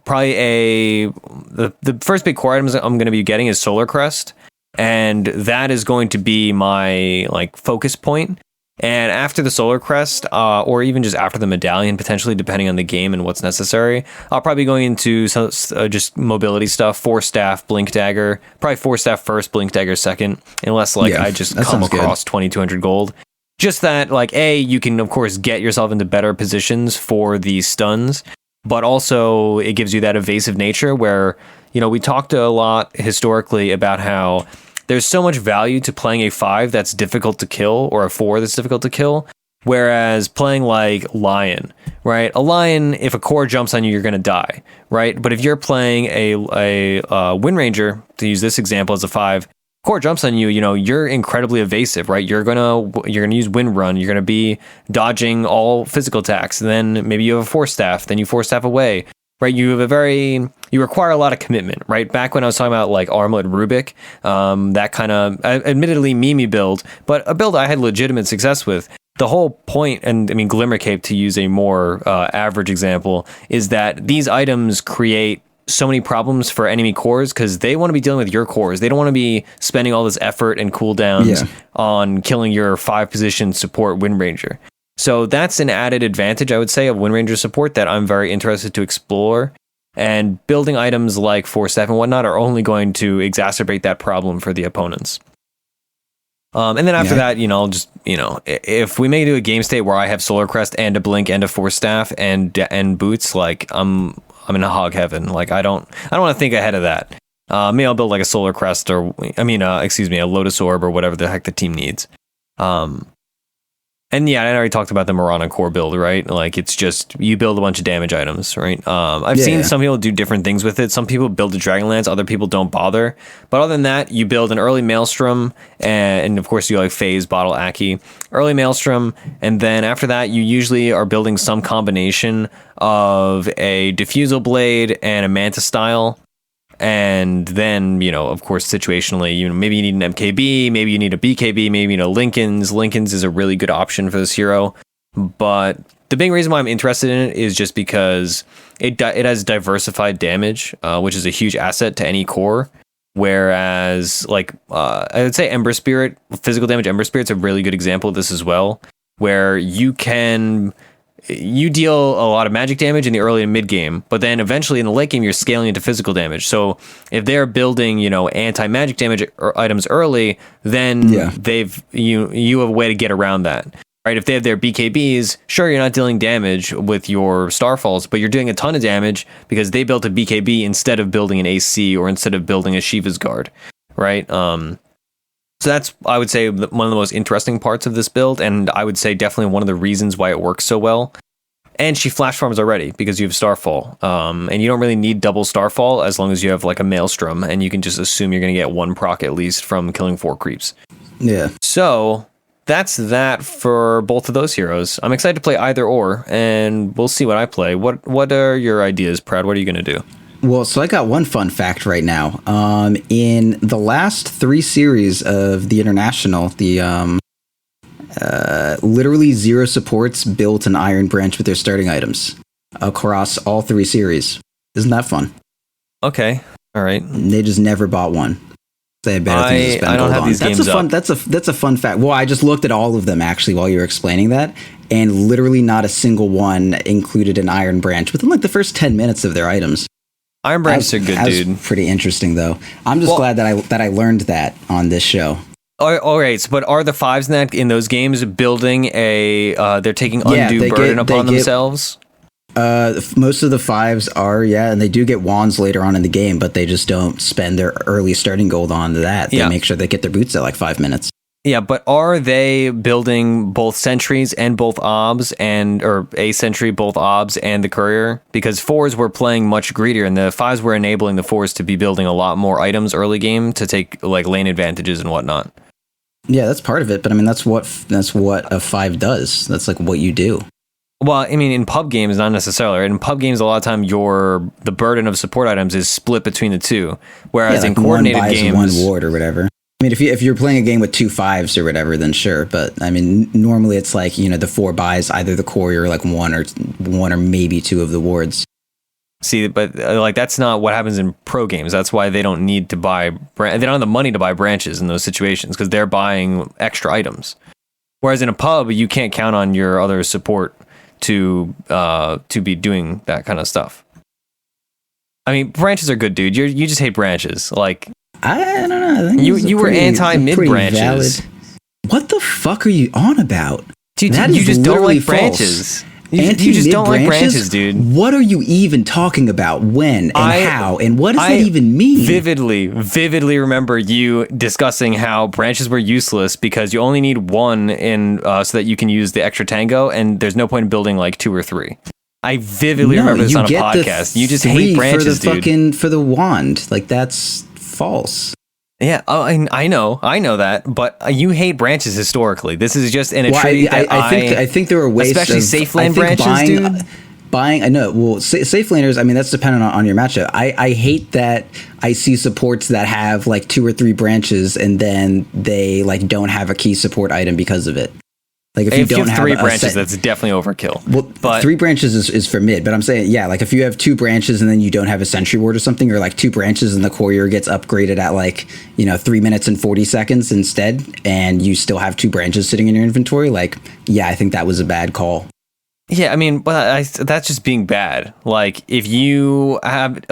probably the first big core items that I'm going to be getting is Solar Crest, and that is going to be my like focus point. And after the Solar Crest, or even just after the medallion, potentially depending on the game and what's necessary, I'll probably be going into just mobility stuff, 4 staff, blink dagger, probably 4 staff first, blink dagger second, unless like I just come across 2200 gold. Just that, like, you can, of course, get yourself into better positions for these stuns, but also it gives you that evasive nature where, you know, we talked a lot historically about how there's so much value to playing a 5 that's difficult to kill or a 4 that's difficult to kill, whereas playing like Lion, right? A Lion, if a core jumps on you, you're going to die, right? But if you're playing a Windranger, to use this example as a 5, core jumps on you, you know, you're incredibly evasive, right? You're gonna use wind run, you're gonna be dodging all physical attacks, and then maybe you have a 4 staff, then you 4 staff away, right? You require a lot of commitment, right? Back when I was talking about like Armlet Rubik, that kind of admittedly meme build, but a build I had legitimate success with. The whole point, and I mean Glimmercape to use a more average example, is that these items create so many problems for enemy cores because they want to be dealing with your cores. They don't want to be spending all this effort and cooldowns on killing your 5 position support Windranger. So that's an added advantage, I would say, of Windranger support that I'm very interested to explore. And building items like 4 staff and whatnot are only going to exacerbate that problem for the opponents. And then after that, you know, I'll just, you know, if we may do a game state where I have Solar Crest and a blink and a 4 staff and boots, like I'm in a hog heaven. Like I don't want to think ahead of that. Maybe I'll build like a Solar Crest a Lotus Orb or whatever the heck the team needs. And I already talked about the Mirana core build, right? Like it's just you build a bunch of damage items, right? I've seen some people do different things with it. Some people build the Dragonlance, other people don't bother. But other than that, you build an early Maelstrom, and of course you like Phase, Bottle, Aki, early Maelstrom, and then after that you usually are building some combination of a Diffusal Blade and a Manta Style. And then, you know, of course, situationally, you know, maybe you need an MKB, maybe you need a BKB, maybe, you know, Lincoln's. Lincoln's is a really good option for this hero. But the big reason why I'm interested in it is just because it has diversified damage, which is a huge asset to any core. Whereas, like, I would say Ember Spirit, physical damage, Ember Spirit's a really good example of this as well, where you deal a lot of magic damage in the early and mid game, but then eventually in the late game, you're scaling into physical damage. So if they're building, you know, anti-magic damage items early, then you have a way to get around that, right? If they have their BKBs, sure, you're not dealing damage with your Starfalls, but you're doing a ton of damage because they built a BKB instead of building an AC or instead of building a Shiva's Guard, right? So that's, I would say, one of the most interesting parts of this build, and I would say definitely one of the reasons why it works so well. And she flash farms already because you have Starfall, and you don't really need double Starfall as long as you have like a Maelstrom, and you can just assume you're going to get 1 proc at least from killing 4 creeps. Yeah. So that's that for both of those heroes. I'm excited to play either or, and we'll see what I play. What are your ideas, Proud? What are you going to do? Well, so I got one fun fact right now. In the last 3 series of the International, literally 0 supports built an Iron Branch with their starting items across all 3 series. Isn't that fun? Okay, all right. They just never bought one. They had better things to spend I don't have these games up. That's a fun fact. Well, I just looked at all of them actually while you were explaining that, and literally not a single one included an Iron Branch within like the first 10 minutes of their items. Iron Branches are good, dude. Pretty interesting, though. I'm just glad that I learned that on this show. All right, but are the fives in those games building they're taking undue burden upon themselves? Most of the fives are, and they do get wands later on in the game, but they just don't spend their early starting gold on that. They make sure they get their boots at like 5 minutes. Yeah, but are they building both sentries and both obs or a sentry, both obs and the courier? Because fours were playing much greedier, and the fives were enabling the fours to be building a lot more items early game to take like lane advantages and whatnot. Yeah, that's part of it, but I mean that's what a 5 does. That's like what you do. Well, I mean, in pub games, not necessarily. Right? In pub games, a lot of time, the burden of support items is split between the two. Whereas in coordinated games, one ward or whatever. I mean, if you're playing a game with 2 5s or whatever, then sure. But I mean, normally it's like the 4 buys either the courier or like one or maybe 2 of the wards. See, but like that's not what happens in pro games. That's why they don't need to buy. They don't have the money to buy branches in those situations because they're buying extra items. Whereas in a pub, you can't count on your other support to be doing that kind of stuff. I mean, branches are good, dude. You just hate branches. Like I don't know. I you were anti mid branches. Valid. What the fuck are you on about? Dude, you just don't like branches. You just don't like branches, dude. What are you even talking about? When and how? And what does that even mean? Vividly remember you discussing how branches were useless because you only need one so that you can use the extra tango, and there's no point in building like 2 or 3. I vividly remember this on a podcast. You just hate branches, dude. For the wand, like that's false. Yeah, I know that, but you hate branches historically. This is just an attribute I think there are ways, especially safelane branches, dude. I know. Well, safe laners. I mean, that's dependent on your matchup. I hate that I see supports that have like 2 or 3 branches and then they like don't have a key support item because of it. Like if you have 3 branches, that's definitely overkill. Well, but 3 branches is for mid, but I'm saying, like if you have 2 branches and then you don't have a sentry ward or something, or like 2 branches and the courier gets upgraded at like, 3 minutes and 40 seconds instead, and you still have 2 branches sitting in your inventory, like, I think that was a bad call. Yeah, I mean, that's just being bad. Like, if you have,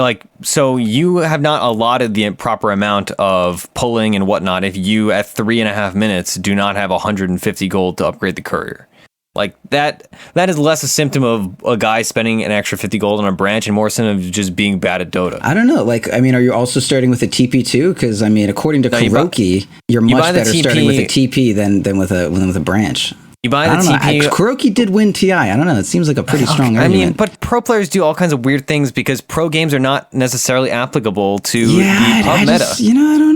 so you have not allotted the proper amount of pulling and whatnot if you, at 3.5 minutes, do not have 150 gold to upgrade the courier. Like, that is less a symptom of a guy spending an extra 50 gold on a branch and more a symptom of just being bad at Dota. I don't know. Like, I mean, are you also starting with a TP too? Because, I mean, according to Kuroki, you're much better starting with a TP than with a branch. You buy the TP. Kuroki did win TI. I don't know. It seems like a pretty strong argument. I mean, but pro players do all kinds of weird things because pro games are not necessarily applicable to the pub meta.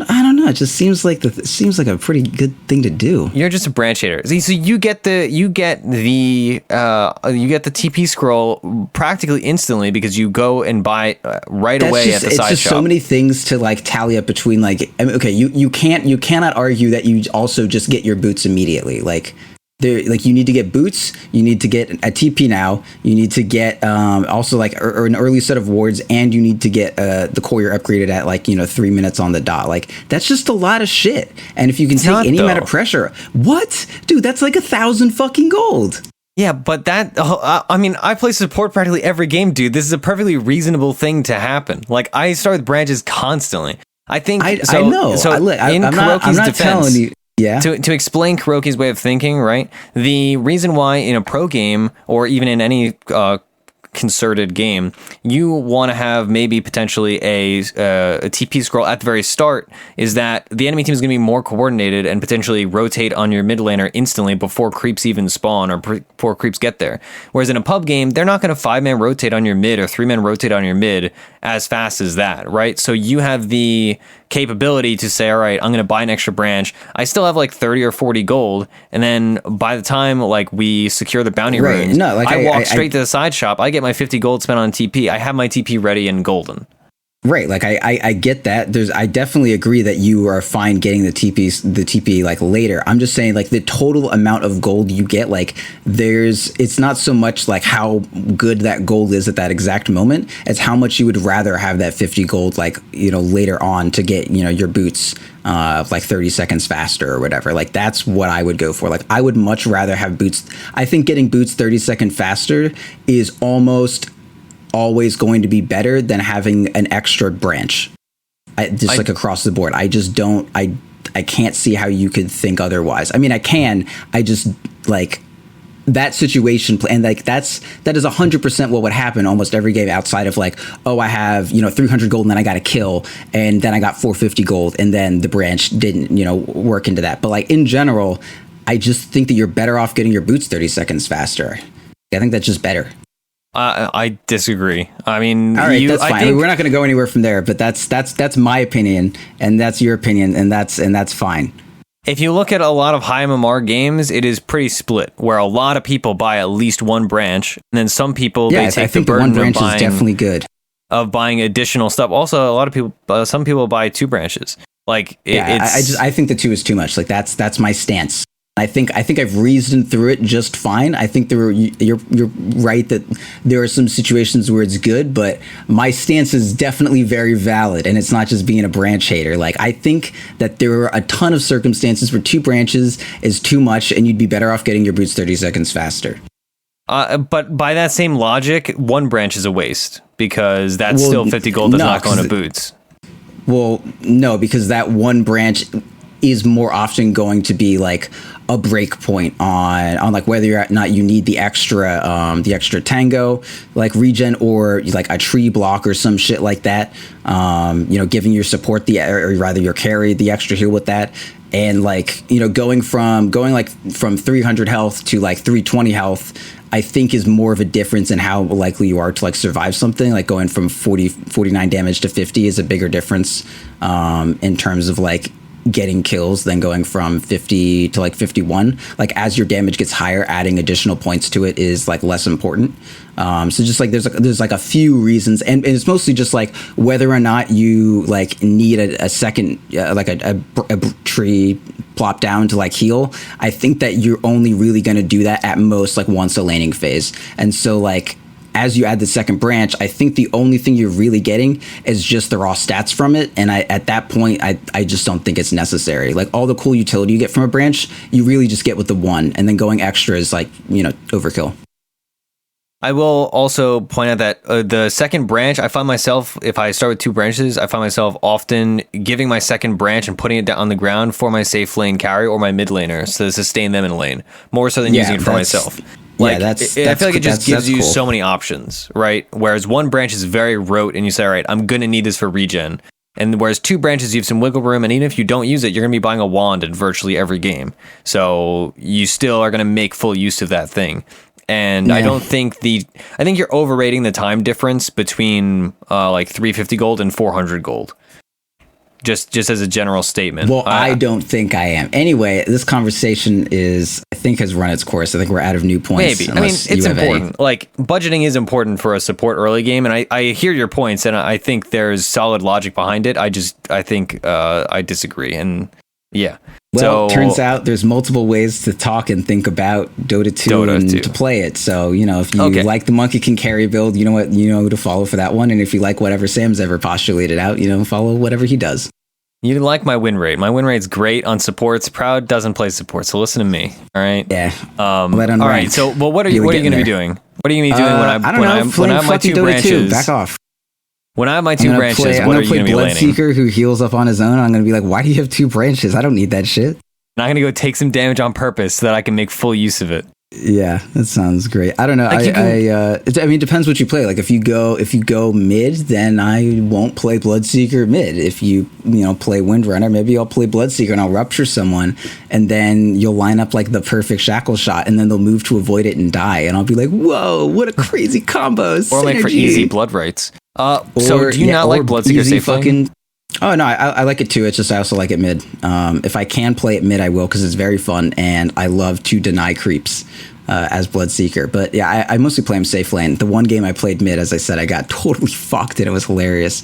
I don't know. It just seems like a pretty good thing to do. You're just a branch hater. So you get the TP scroll practically instantly because you go and buy it right away at the side shop. It's just so many things to like tally up between like. I mean, okay, you cannot argue that you also just get your boots immediately. Like you need to get boots, you need to get a TP now, you need to get also like or an early set of wards, and you need to get the courier upgraded at like 3 minutes on the dot. Like that's just a lot of shit. And if you can take any amount of pressure, what, dude? That's like 1,000 fucking gold. Yeah, but that I mean, I play support practically every game, dude. This is a perfectly reasonable thing to happen. Like I start with branches constantly. I think I know. So in Kuroki's defense, telling you. Yeah. To explain Kuroki's way of thinking, right? The reason why in a pro game or even in any concerted game, you want to have maybe potentially a TP scroll at the very start is that the enemy team is going to be more coordinated and potentially rotate on your mid laner instantly before creeps even spawn or before creeps get there. Whereas in a pub game, they're not going to 5-man rotate on your mid or 3-man rotate on your mid as fast as that, right? So you have the capability to say, all right, I'm going to buy an extra branch. I still have like 30 or 40 gold. And then by the time like we secure the bounty runes, I walk straight to the side shop. I get my 50 gold spent on TP. I have my TP ready and golden. Right, like I get that. I definitely agree that you are fine getting the TP like later. I'm just saying like the total amount of gold you get, like it's not so much like how good that gold is at that exact moment, as how much you would rather have that 50 gold like later on to get your boots like 30 seconds faster or whatever. Like that's what I would go for. Like I would much rather have boots. I think getting boots 30 seconds faster is almost always going to be better than having an extra branch. Like across the board. I just don't. I I can't see how you could think otherwise. I mean, I can. I just like that situation, and like that is 100% what would happen almost every game outside of like, oh, I have 300 gold and then I got a kill and then I got 450 gold and then the branch didn't work into that. But like in general, I just think that you're better off getting your boots 30 seconds faster. I think that's just better. I disagree. I mean, all right, that's fine. We're not going to go anywhere from there, but that's my opinion, and that's your opinion, and that's fine. If you look at a lot of high MMR games, it is pretty split, where a lot of people buy at least one branch, and then some people they take the burden one branch is definitely good of buying additional stuff. Also, a lot of people, some people buy two branches. Like I think the two is too much. Like that's my stance. I think I've reasoned through it just fine. I think you're right that there are some situations where it's good, but my stance is definitely very valid, and it's not just being a branch hater. Like I think that there are a ton of circumstances where two branches is too much, and you'd be better off getting your boots 30 seconds faster. But by that same logic, one branch is a waste because that's still 50 gold does not go into boots. Well, no, because that one branch is more often going to be like a break point on like whether or not you need the extra tango like regen or like a tree block or some shit like that. Giving your support or rather your carry the extra heal with that, and like going from 300 health to like 320 health, I think is more of a difference in how likely you are to like survive something. Like going from 49 damage to 50 is a bigger difference in terms of like getting kills than going from 50 to like 51. Like as your damage gets higher, adding additional points to it is like less important. So just like there's like a few reasons, and it's mostly just like whether or not you like need a second like a tree plop down to like heal. I think that you're only really going to do that at most like once a laning phase, and so like as you add the second branch, I think the only thing you're really getting is just the raw stats from it. And at that point, I just don't think it's necessary. Like all the cool utility you get from a branch, you really just get with the one. And then going extra is like, overkill. I will also point out that the second branch, I find myself, if I start with two branches, I find myself often giving my second branch and putting it down on the ground for my safe lane carry or my mid laner to sustain them in a lane, more so than using it for myself. Like, I feel like it just gives you so many options, right? Whereas one branch is very rote and you say, all right, I'm going to need this for regen. And whereas two branches, you have some wiggle room, and even if you don't use it, you're going to be buying a wand in virtually every game. So you still are going to make full use of that thing. And I think you're overrating the time difference between like 350 gold and 400 gold. Just as a general statement. Well, I don't think I am. Anyway, this conversation has run its course. I think we're out of new points. Maybe. I mean, it's important. Like, budgeting is important for a support early game, and I hear your points, and I think there's solid logic behind it. I think I disagree, and yeah. Well, turns out there's multiple ways to talk and think about Dota 2 to play it. So, if you like the monkey can carry build, you know what, who to follow for that one. And if you like whatever Sam's ever postulated out, follow whatever he does. You like my win rate. My win rate's great on supports. Proud doesn't play support, so listen to me. All right. Yeah. All right. So, well, what are you going to be doing? What are you going to be doing when I have my two branches? Back off. When I have my two branches, what are you going to be laning? Bloodseeker who heals up on his own. I'm going to be like, why do you have two branches? I don't need that shit. And I'm going to go take some damage on purpose so that I can make full use of it. Yeah, that sounds great. I don't know. I mean, it depends what you play. Like if you go mid, then I won't play Bloodseeker mid. If you play Windranger, maybe I'll play Bloodseeker and I'll rupture someone, and then you'll line up like the perfect shackle shot, and then they'll move to avoid it and die, and I'll be like, whoa, what a crazy combo! Or like for easy blood rights. So do you not like Bloodseeker safe lane? Oh no, I like it too. It's just I also like it mid. If I can play it mid, I will, because it's very fun, and I love to deny creeps as Bloodseeker. But yeah, I mostly play him safe lane. The one game I played mid, as I said, I got totally fucked, and it was hilarious.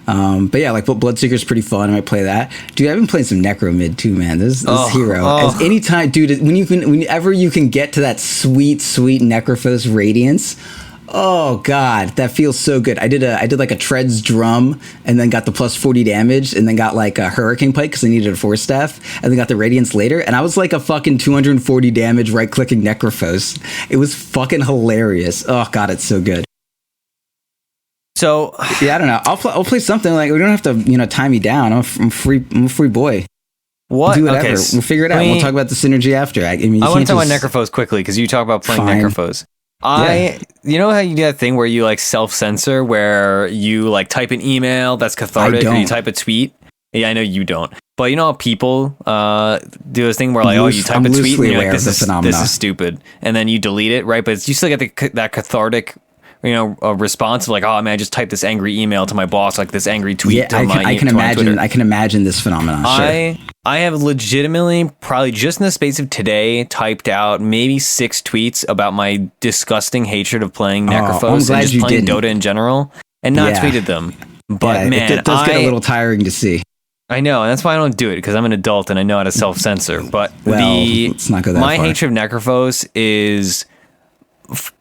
But yeah, like Bloodseeker's pretty fun. I might play that. Dude, I've been playing some Necro mid too, man. This hero. As anytime, dude, whenever you can get to that sweet Necrophos Radiance. Oh god, that feels so good. I did like a Treads drum, and then got the plus 40 damage, and then got like a Hurricane Pike because I needed a Force Staff, and then got the Radiance later, and I was like a fucking 240 damage right clicking Necrophos. It was fucking hilarious. Oh god, it's so good. So yeah, I don't know. I'll play something like, we don't have to time me down. I'm a free boy. What? Do whatever. Okay, We'll figure it out. We'll talk about the synergy after. I mean, I want to talk about Necrophos quickly because you talk about playing Necrophos. You know how you do that thing where you like self-censor, where you like type an email that's cathartic, or you type a tweet? Yeah, I know you don't. But you know how people do this thing where like, you type a tweet and you're like, this is stupid, and then you delete it, right? But you still get that cathartic, a response of like, oh man, I just typed this angry email to my boss, like this angry tweet to my I can imagine this phenomenon. Sure. I have legitimately, probably just in the space of today, typed out maybe 6 tweets about my disgusting hatred of playing Necrophos and just playing Dota in general, and not tweeted them. But man, it does get a little tiring to see. I know, and that's why I don't do it, because I'm an adult and I know how to self-censor. But let's not go that my far. hatred of Necrophos is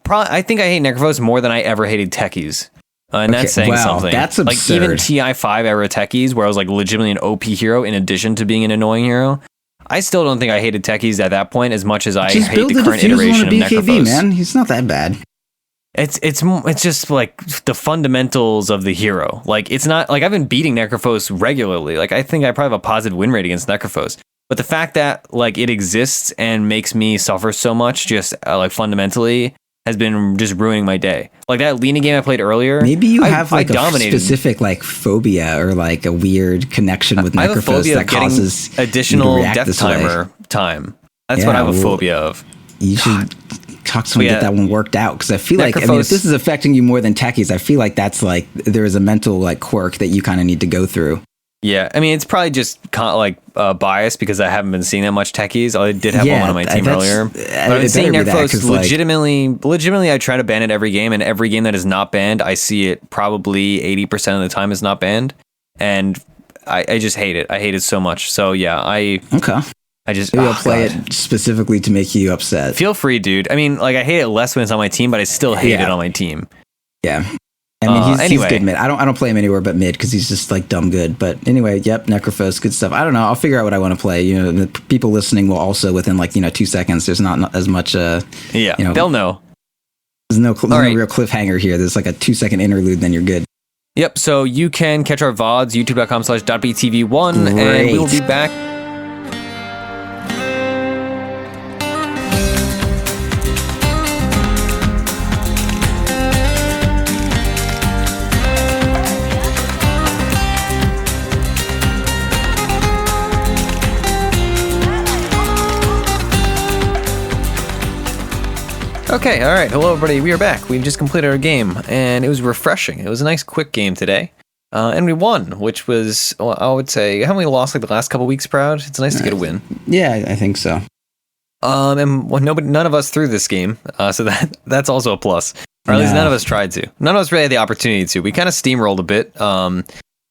probably, I think I hate Necrophos more than I ever hated techies. And that's saying something. That's absurd. Like even TI5 era techies, where I was like legitimately an OP hero in addition to being an annoying hero. I still don't think I hated techies at that point as much as I hate the current iteration of Necrophos. Man, he's not that bad. It's just like the fundamentals of the hero. Like it's not like I've been beating Necrophos regularly. Like I think I probably have a positive win rate against Necrophos. But the fact that like it exists and makes me suffer so much, just like fundamentally, has been just ruining my day. Like that Lena game I played earlier. Maybe you have like a specific like phobia or like a weird connection with Necrophos that causes additional death timer time. That's what I have a phobia of. You should talk to someone and get that one worked out, because I feel like, I mean, if this is affecting you more than techies, I feel like that's like there is a mental like quirk that you kind of need to go through. Yeah, I mean, it's probably just biased because I haven't been seeing that much techies. I did have one on my team earlier. But I've been seeing Necrophos legitimately, I try to ban it every game, and every game that is not banned, I see it probably 80% of the time is not banned. And I just hate it. I hate it so much. So yeah, I just maybe I'll play it specifically to make you upset. Feel free, dude. I mean, like I hate it less when it's on my team, but I still hate it on my team. Yeah. I mean, he's good mid. I don't play him anywhere but mid because he's just like dumb good. But anyway, yep, Necrophos, good stuff. I don't know. I'll figure out what I want to play. You know, the people listening will also within 2 seconds. There's not as much. They'll know. There's no real cliffhanger here. There's like a 2-second interlude, then you're good. Yep. So you can catch our VODs, youtube.com/.btv1, and we will be back. Okay, all right. Hello, everybody. We are back. We just completed our game, and it was refreshing. It was a nice, quick game today. And we won, which was, well, I would say, haven't we lost like the last couple weeks, Proud? It's nice to get a win. Yeah, I think so. And none of us threw this game, so that's also a plus. Or at least none of us tried to. None of us really had the opportunity to. We kind of steamrolled a bit.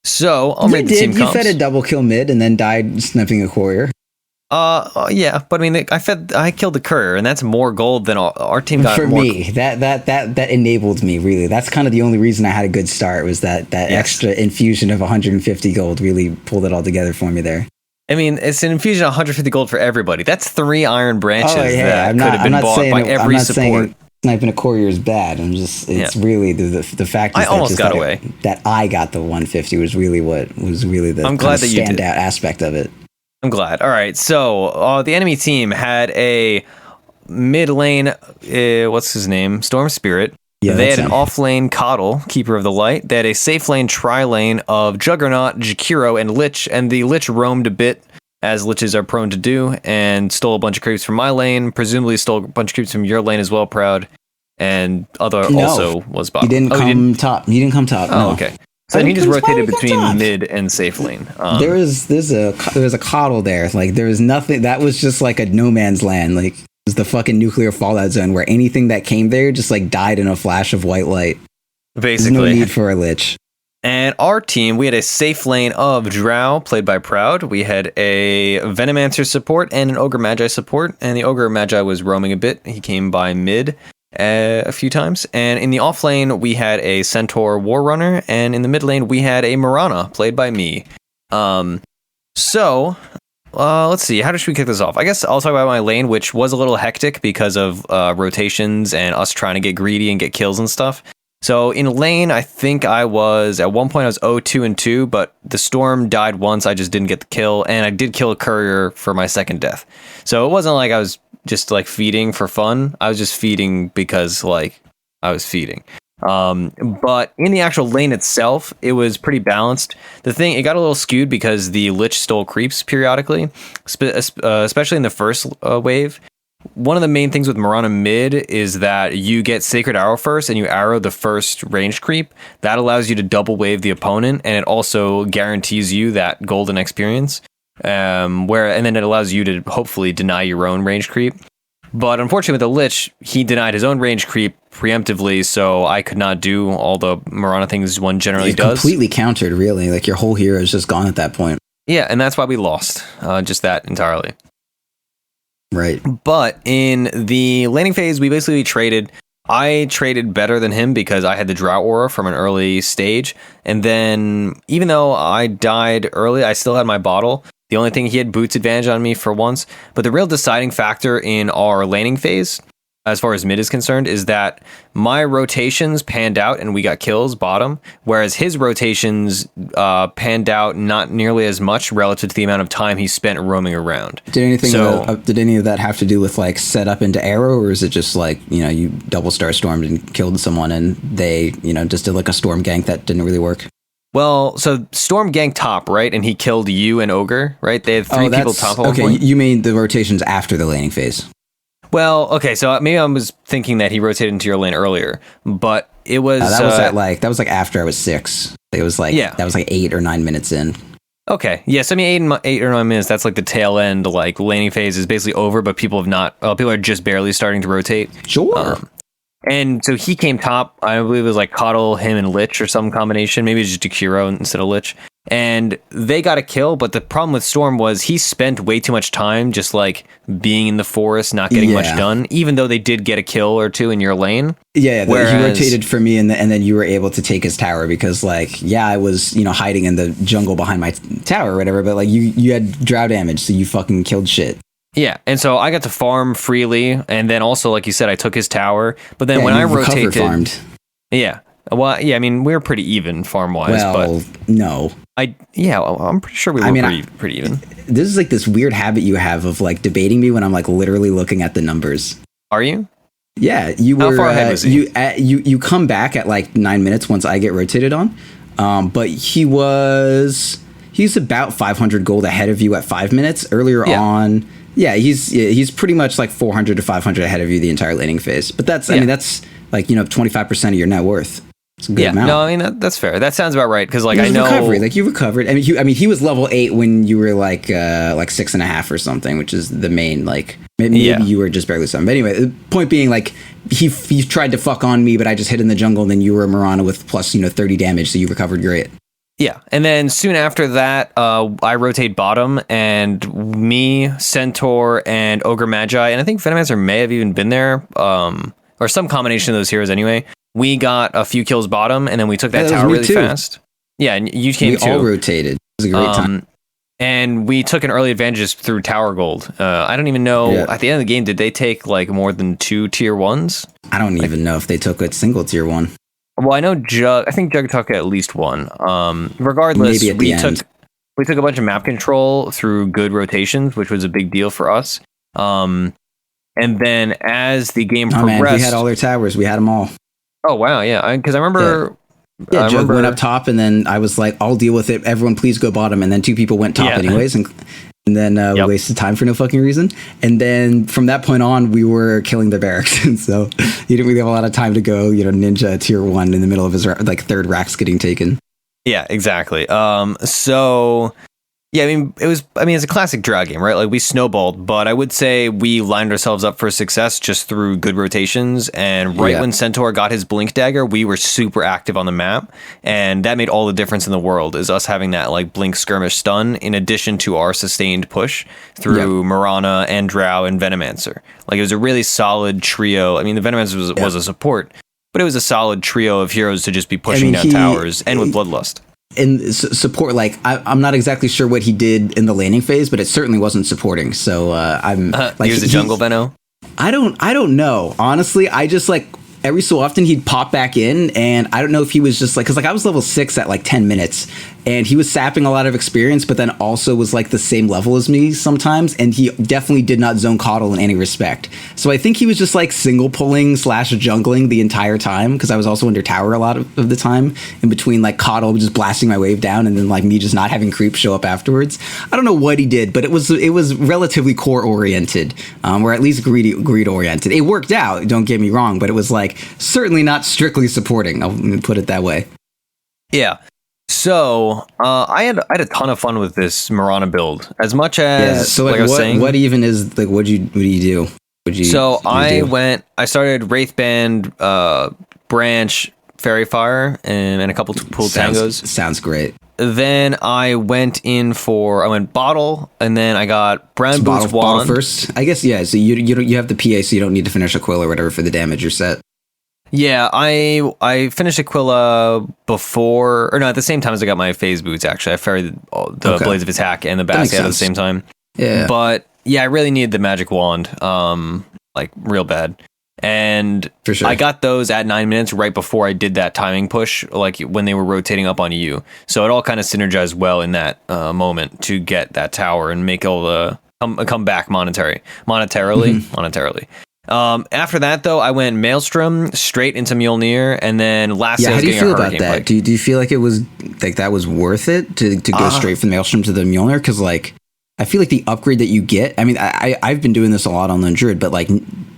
So I'll read the team comps. You fed a double kill mid and then died sniping a courier. Yeah, but I mean, I killed the courier, and that's more gold than our team got. For me, that enabled me, really. That's kind of the only reason I had a good start, was that extra infusion of 150 gold really pulled it all together for me there. I mean, it's an infusion of 150 gold for everybody. That's 3 iron branches that could have been bought by every support. Sniping a courier is bad. It's really the fact is that I got the 150 was really what was really the standout aspect of it. I'm glad. All right, so the enemy team had a mid lane, what's his name? Storm Spirit. Yeah, they had an off lane Coddle, Keeper of the Light. They had a safe lane tri-lane of Juggernaut, Jakiro, and Lich, and the Lich roamed a bit, as Liches are prone to do, and stole a bunch of creeps from my lane, presumably stole a bunch of creeps from your lane as well, Proud, and also was bottom. He didn't come top. Oh, okay. So he just rotated between mid and safe lane. There was a Coddle there. Like there was nothing. That was just like a no man's land. Like it was the fucking nuclear fallout zone where anything that came there just like died in a flash of white light. Basically, there's no need for a Lich. And our team, we had a safe lane of Drow, played by Proud. We had a Venomancer support and an Ogre Magi support. And the Ogre Magi was roaming a bit. He came by mid a few times. And in the off lane, we had a Centaur War Runner. And in the mid lane, we had a Mirana, played by me. So let's see. How should we kick this off? I guess I'll talk about my lane, which was a little hectic because of rotations and us trying to get greedy and get kills and stuff. So in lane, I think I was at one point I was 0-2-2, but the storm died once. I just didn't get the kill, and I did kill a courier for my second death. So it wasn't like I was just like feeding for fun. I was just feeding because like I was feeding. But in the actual lane itself, it was pretty balanced. The thing, it got a little skewed because the Lich stole creeps periodically, especially in the first wave. One of the main things with Mirana mid is that you get Sacred Arrow first and you arrow the first ranged creep. That allows you to double wave the opponent, and it also guarantees you that golden experience. And then it allows you to hopefully deny your own ranged creep. But unfortunately with the Lich, he denied his own range creep preemptively, so I could not do all the Mirana things one generally does. Completely countered, really. Like, your whole hero is just gone at that point. Yeah, and that's why we lost. Just that entirely. Right. But in the laning phase, we basically traded. I traded better than him because I had the Drow aura from an early stage. And then, even though I died early, I still had my bottle. The only thing, he had boots advantage on me for once. But the real deciding factor in our laning phase, as far as mid is concerned, is that my rotations panned out and we got kills bottom, whereas his rotations panned out not nearly as much relative to the amount of time he spent roaming around. Did any of that have to do with like setup into arrow, or is it just like, you know, you double star stormed and killed someone and they, you know, just did like a storm gank that didn't really work? Well, so Storm ganked top, right? And he killed you and Ogre, right? They had three people top at one point. You mean the rotations after the laning phase? Well, okay, so maybe I was thinking that he rotated into your lane earlier, but it was... that was like after I was 6. It was like, that was like 8 or 9 minutes in. Okay, yes, I mean 8 or 9 minutes, that's like the tail end, like laning phase is basically over, but people are just barely starting to rotate. Sure. And so he came top, I believe it was like Coddle, him, and Lich or some combination. Maybe it's just Akiro instead of Lich. And they got a kill, but the problem with Storm was he spent way too much time just like being in the forest, not getting much done, even though they did get a kill or two in your lane. Yeah, he rotated for me, and then you were able to take his tower because, like, I was, you know, hiding in the jungle behind my tower or whatever, but like you had drow damage, so you fucking killed shit. Yeah, and so I got to farm freely, and then also, like you said, I took his tower. But then when I rotated, farmed. Yeah, well, yeah, I mean we were pretty even farm wise. Well, but no, I'm pretty sure we were pretty even. This is like this weird habit you have of like debating me when I'm like literally looking at the numbers. Are you? Yeah, you were. How far ahead was he? You come back at like 9 minutes once I get rotated on, but he's about 500 gold ahead of you at 5 minutes earlier on. Yeah, he's pretty much like 400 to 500 ahead of you the entire laning phase. But that's, I mean, that's like, you know, 25% of your net worth. It's a good amount. No, I mean, that's fair. That sounds about right. Because like, I know. Recovery. Like, you recovered. I mean, he was level 8 when you were like 6.5 or something, which is the main, like, maybe you were just barely something. But anyway, the point being, like, he tried to fuck on me, but I just hid in the jungle, and then you were a Mirana with plus, 30 damage, so you recovered great. Yeah, and then soon after that, I rotate bottom, and me, Centaur, and Ogre Magi, and I think Venomancer may have even been there, or some combination of those heroes anyway. We got a few kills bottom, and then we took that tower really fast. Yeah, and you came too. We all rotated. It was a great time. And we took an early advantage through tower gold. I don't even know, at the end of the game, did they take like more than 2 tier 1s? I don't even know if they took a single tier 1. Well, I know I think Jug took at least one. Regardless, we took a bunch of map control through good rotations, which was a big deal for us. And then as the game progressed, we had all their towers. We had them all. Oh wow, yeah. Because I remember. Yeah, Jug went up top, and then I was like, "I'll deal with it. Everyone, please go bottom." And then 2 people went top anyways, and then we wasted time for no fucking reason. And then from that point on, we were killing the barracks, and so he didn't really have a lot of time to go, ninja tier 1 in the middle of his like 3rd racks getting taken. Yeah, exactly. So. Yeah, it's a classic Drow game, right? Like, we snowballed, but I would say we lined ourselves up for success just through good rotations. And when Centaur got his Blink Dagger, we were super active on the map. And that made all the difference in the world, is us having that, like, Blink Skirmish stun in addition to our sustained push through Mirana and Drow and Venomancer. Like, it was a really solid trio. I mean, the Venomancer was a support, but it was a solid trio of heroes to just be pushing down towers and with Bloodlust. And support, like, I'm not exactly sure what he did in the laning phase, but it certainly wasn't supporting. So I'm like, he was a jungle Veno. I don't know. Honestly, I just like every so often he'd pop back in, and I don't know if he was just like, because like I was level 6 at like 10 minutes, and he was sapping a lot of experience, but then also was like the same level as me sometimes, and he definitely did not zone coddle in any respect. So I think he was just like single pulling / jungling the entire time, because I was also under tower a lot of the time, in between like coddle just blasting my wave down, and then like me just not having creep show up afterwards. I don't know what he did, but it was relatively core oriented, or at least greed oriented. It worked out, don't get me wrong, but it was like certainly not strictly supporting. I'll put it that way. Yeah. So I had a ton of fun with this Mirana build. As much as so like I was saying, what even is like what do you do? I started Wraithband, Branch, Fairy Fire, and a couple pool tangos. Sounds great. Then I went Bottle, and then I got Brown Boots Wand. Bottle first, I guess. Yeah. So you have the PA, so you don't need to finish Aquila or whatever for the damage you're set. Yeah, I finished Aquila before, or no, at the same time as I got my phase boots. Actually, I ferried the Blades of Attack and the basket at the same time. Yeah, but yeah, I really needed the magic wand, like real bad. And for sure, I got those at 9 minutes right before I did that timing push, like when they were rotating up on you. So it all kind of synergized well in that moment to get that tower and make all the come back monetarily. After that, though, I went Maelstrom straight into Mjolnir, and then last how do you feel about that? Do you feel like it was like that was worth it to go straight from Maelstrom to the Mjolnir? Because like I feel like the upgrade that you get. I mean, I've been doing this a lot on the Druid, but like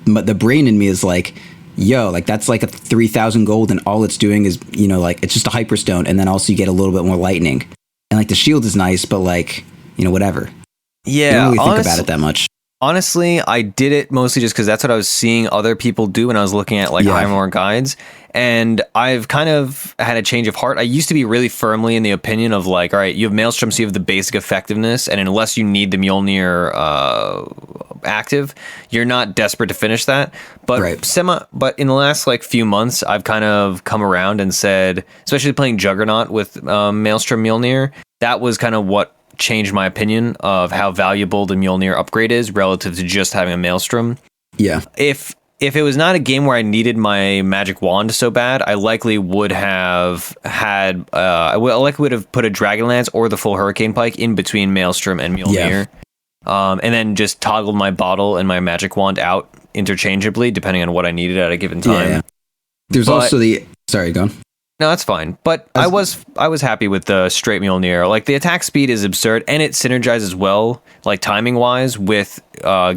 the brain in me is like, yo, like that's like a 3,000 gold, and all it's doing is like it's just a hyperstone, and then also you get a little bit more lightning, and like the shield is nice, but like whatever. Yeah, I don't really think about it that much. Honestly, I did it mostly just because that's what I was seeing other people do when I was looking at like Ironwood guides. And I've kind of had a change of heart. I used to be really firmly in the opinion of like, all right, you have Maelstrom, so you have the basic effectiveness. And unless you need the Mjolnir active, you're not desperate to finish that. But but in the last like few months, I've kind of come around and said, especially playing Juggernaut with Maelstrom Mjolnir, that was kind of what changed my opinion of how valuable the Mjolnir upgrade is relative to just having a Maelstrom. Yeah. If it was not a game where I needed my magic wand so bad, I likely would have had would have put a Dragonlance or the full Hurricane Pike in between Maelstrom and Mjolnir. Yeah. And then just toggled my bottle and my magic wand out interchangeably depending on what I needed at a given time. Yeah. There's also the sorry, go on. No, that's fine. But I was happy with the straight Mjolnir. Like the attack speed is absurd, and it synergizes well, like timing wise, with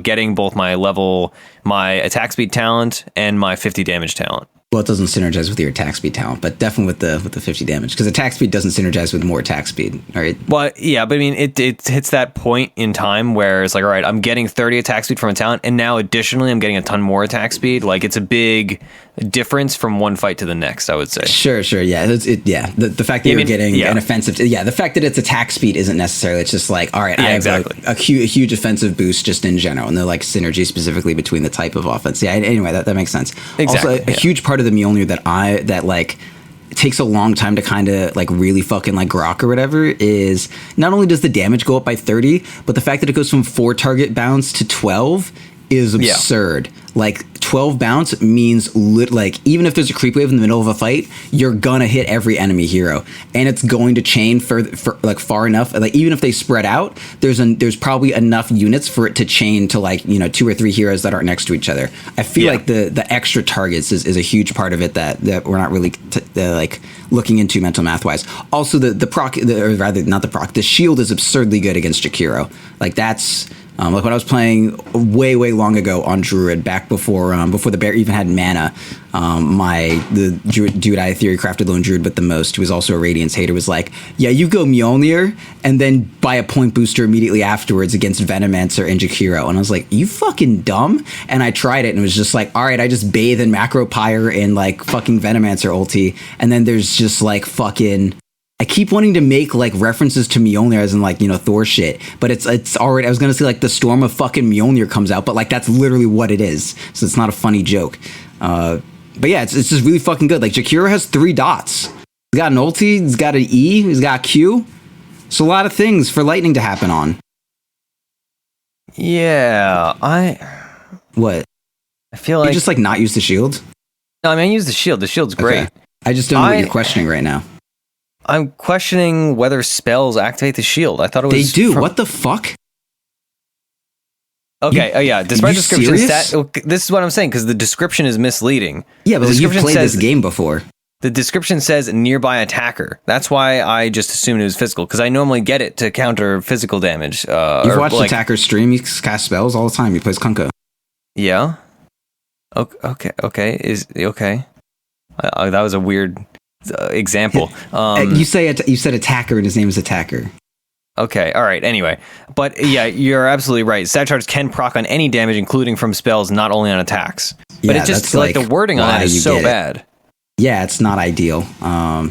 getting both my attack speed talent and my 50 damage talent. Well, it doesn't synergize with your attack speed talent, but definitely with the 50 damage, because attack speed doesn't synergize with more attack speed. All right. Well, yeah, but I mean, it hits that point in time where it's like, all right, I'm getting 30 attack speed from a talent, and now additionally, I'm getting a ton more attack speed. Like it's a big difference from one fight to the next, I would say. Sure, yeah. The fact that you're getting an offensive, the fact that it's attack speed isn't necessarily. It's just like, all right, I have a huge offensive boost just in general, and the like synergy specifically between the type of offense. Yeah. Anyway, that makes sense. Exactly. Also, a huge part of the Mjolnir that like it takes a long time to kind of like really fucking like grok or whatever is not only does the damage go up by 30, but the fact that it goes from 4 target bounce to 12 is absurd. Like 12 bounce means like even if there's a creep wave in the middle of a fight, you're gonna hit every enemy hero, and it's going to chain for like far enough. Like even if they spread out, there's probably enough units for it to chain to like 2 or 3 heroes that aren't next to each other. I feel like the extra targets is a huge part of it that we're not really like looking into mental math wise. Also the proc, or rather not the proc, the shield is absurdly good against Jakiro. Like that's. Like when I was playing way long ago on Druid, back before the bear even had mana, the dude I theorycrafted lone Druid with the most, who was also a Radiance hater, was like, yeah, you go Mjolnir and then buy a point booster immediately afterwards against Venomancer and Jakiro. And I was like, you fucking dumb? And I tried it and it was just like, all right, I just bathe in Macro Pyre and like fucking Venomancer ulti, and then there's just like fucking... I keep wanting to make like references to Mjolnir as in like Thor shit, but it's already, I was gonna say like the storm of fucking Mjolnir comes out, but like that's literally what it is, so it's not a funny joke. But yeah, it's just really fucking good. Like Jakiro has 3 dots. He's got an ulti, he's got an E, he's got a Q. So a lot of things for lightning to happen on. Yeah, What? I feel like you just like not use the shield. No, I mean, I use the shield. The shield's great. Okay. I just don't know what you're questioning right now. I'm questioning whether spells activate the shield. I thought it was... They do. What the fuck? Okay, yeah. Despite description this is what I'm saying, because the description is misleading. Yeah, but you've played this game before. The description says nearby attacker. That's why I just assumed it was physical, because I normally get it to counter physical damage. You've watched attacker stream. He casts spells all the time. He plays Kunkka. Yeah. Okay. That was a weird example. You said attacker, and his name is Attacker. Okay, all right, anyway. But yeah, you're absolutely right. Stat charge can proc on any damage, including from spells, not only on attacks. But it just, like, the wording on it is so bad. Yeah, it's not ideal.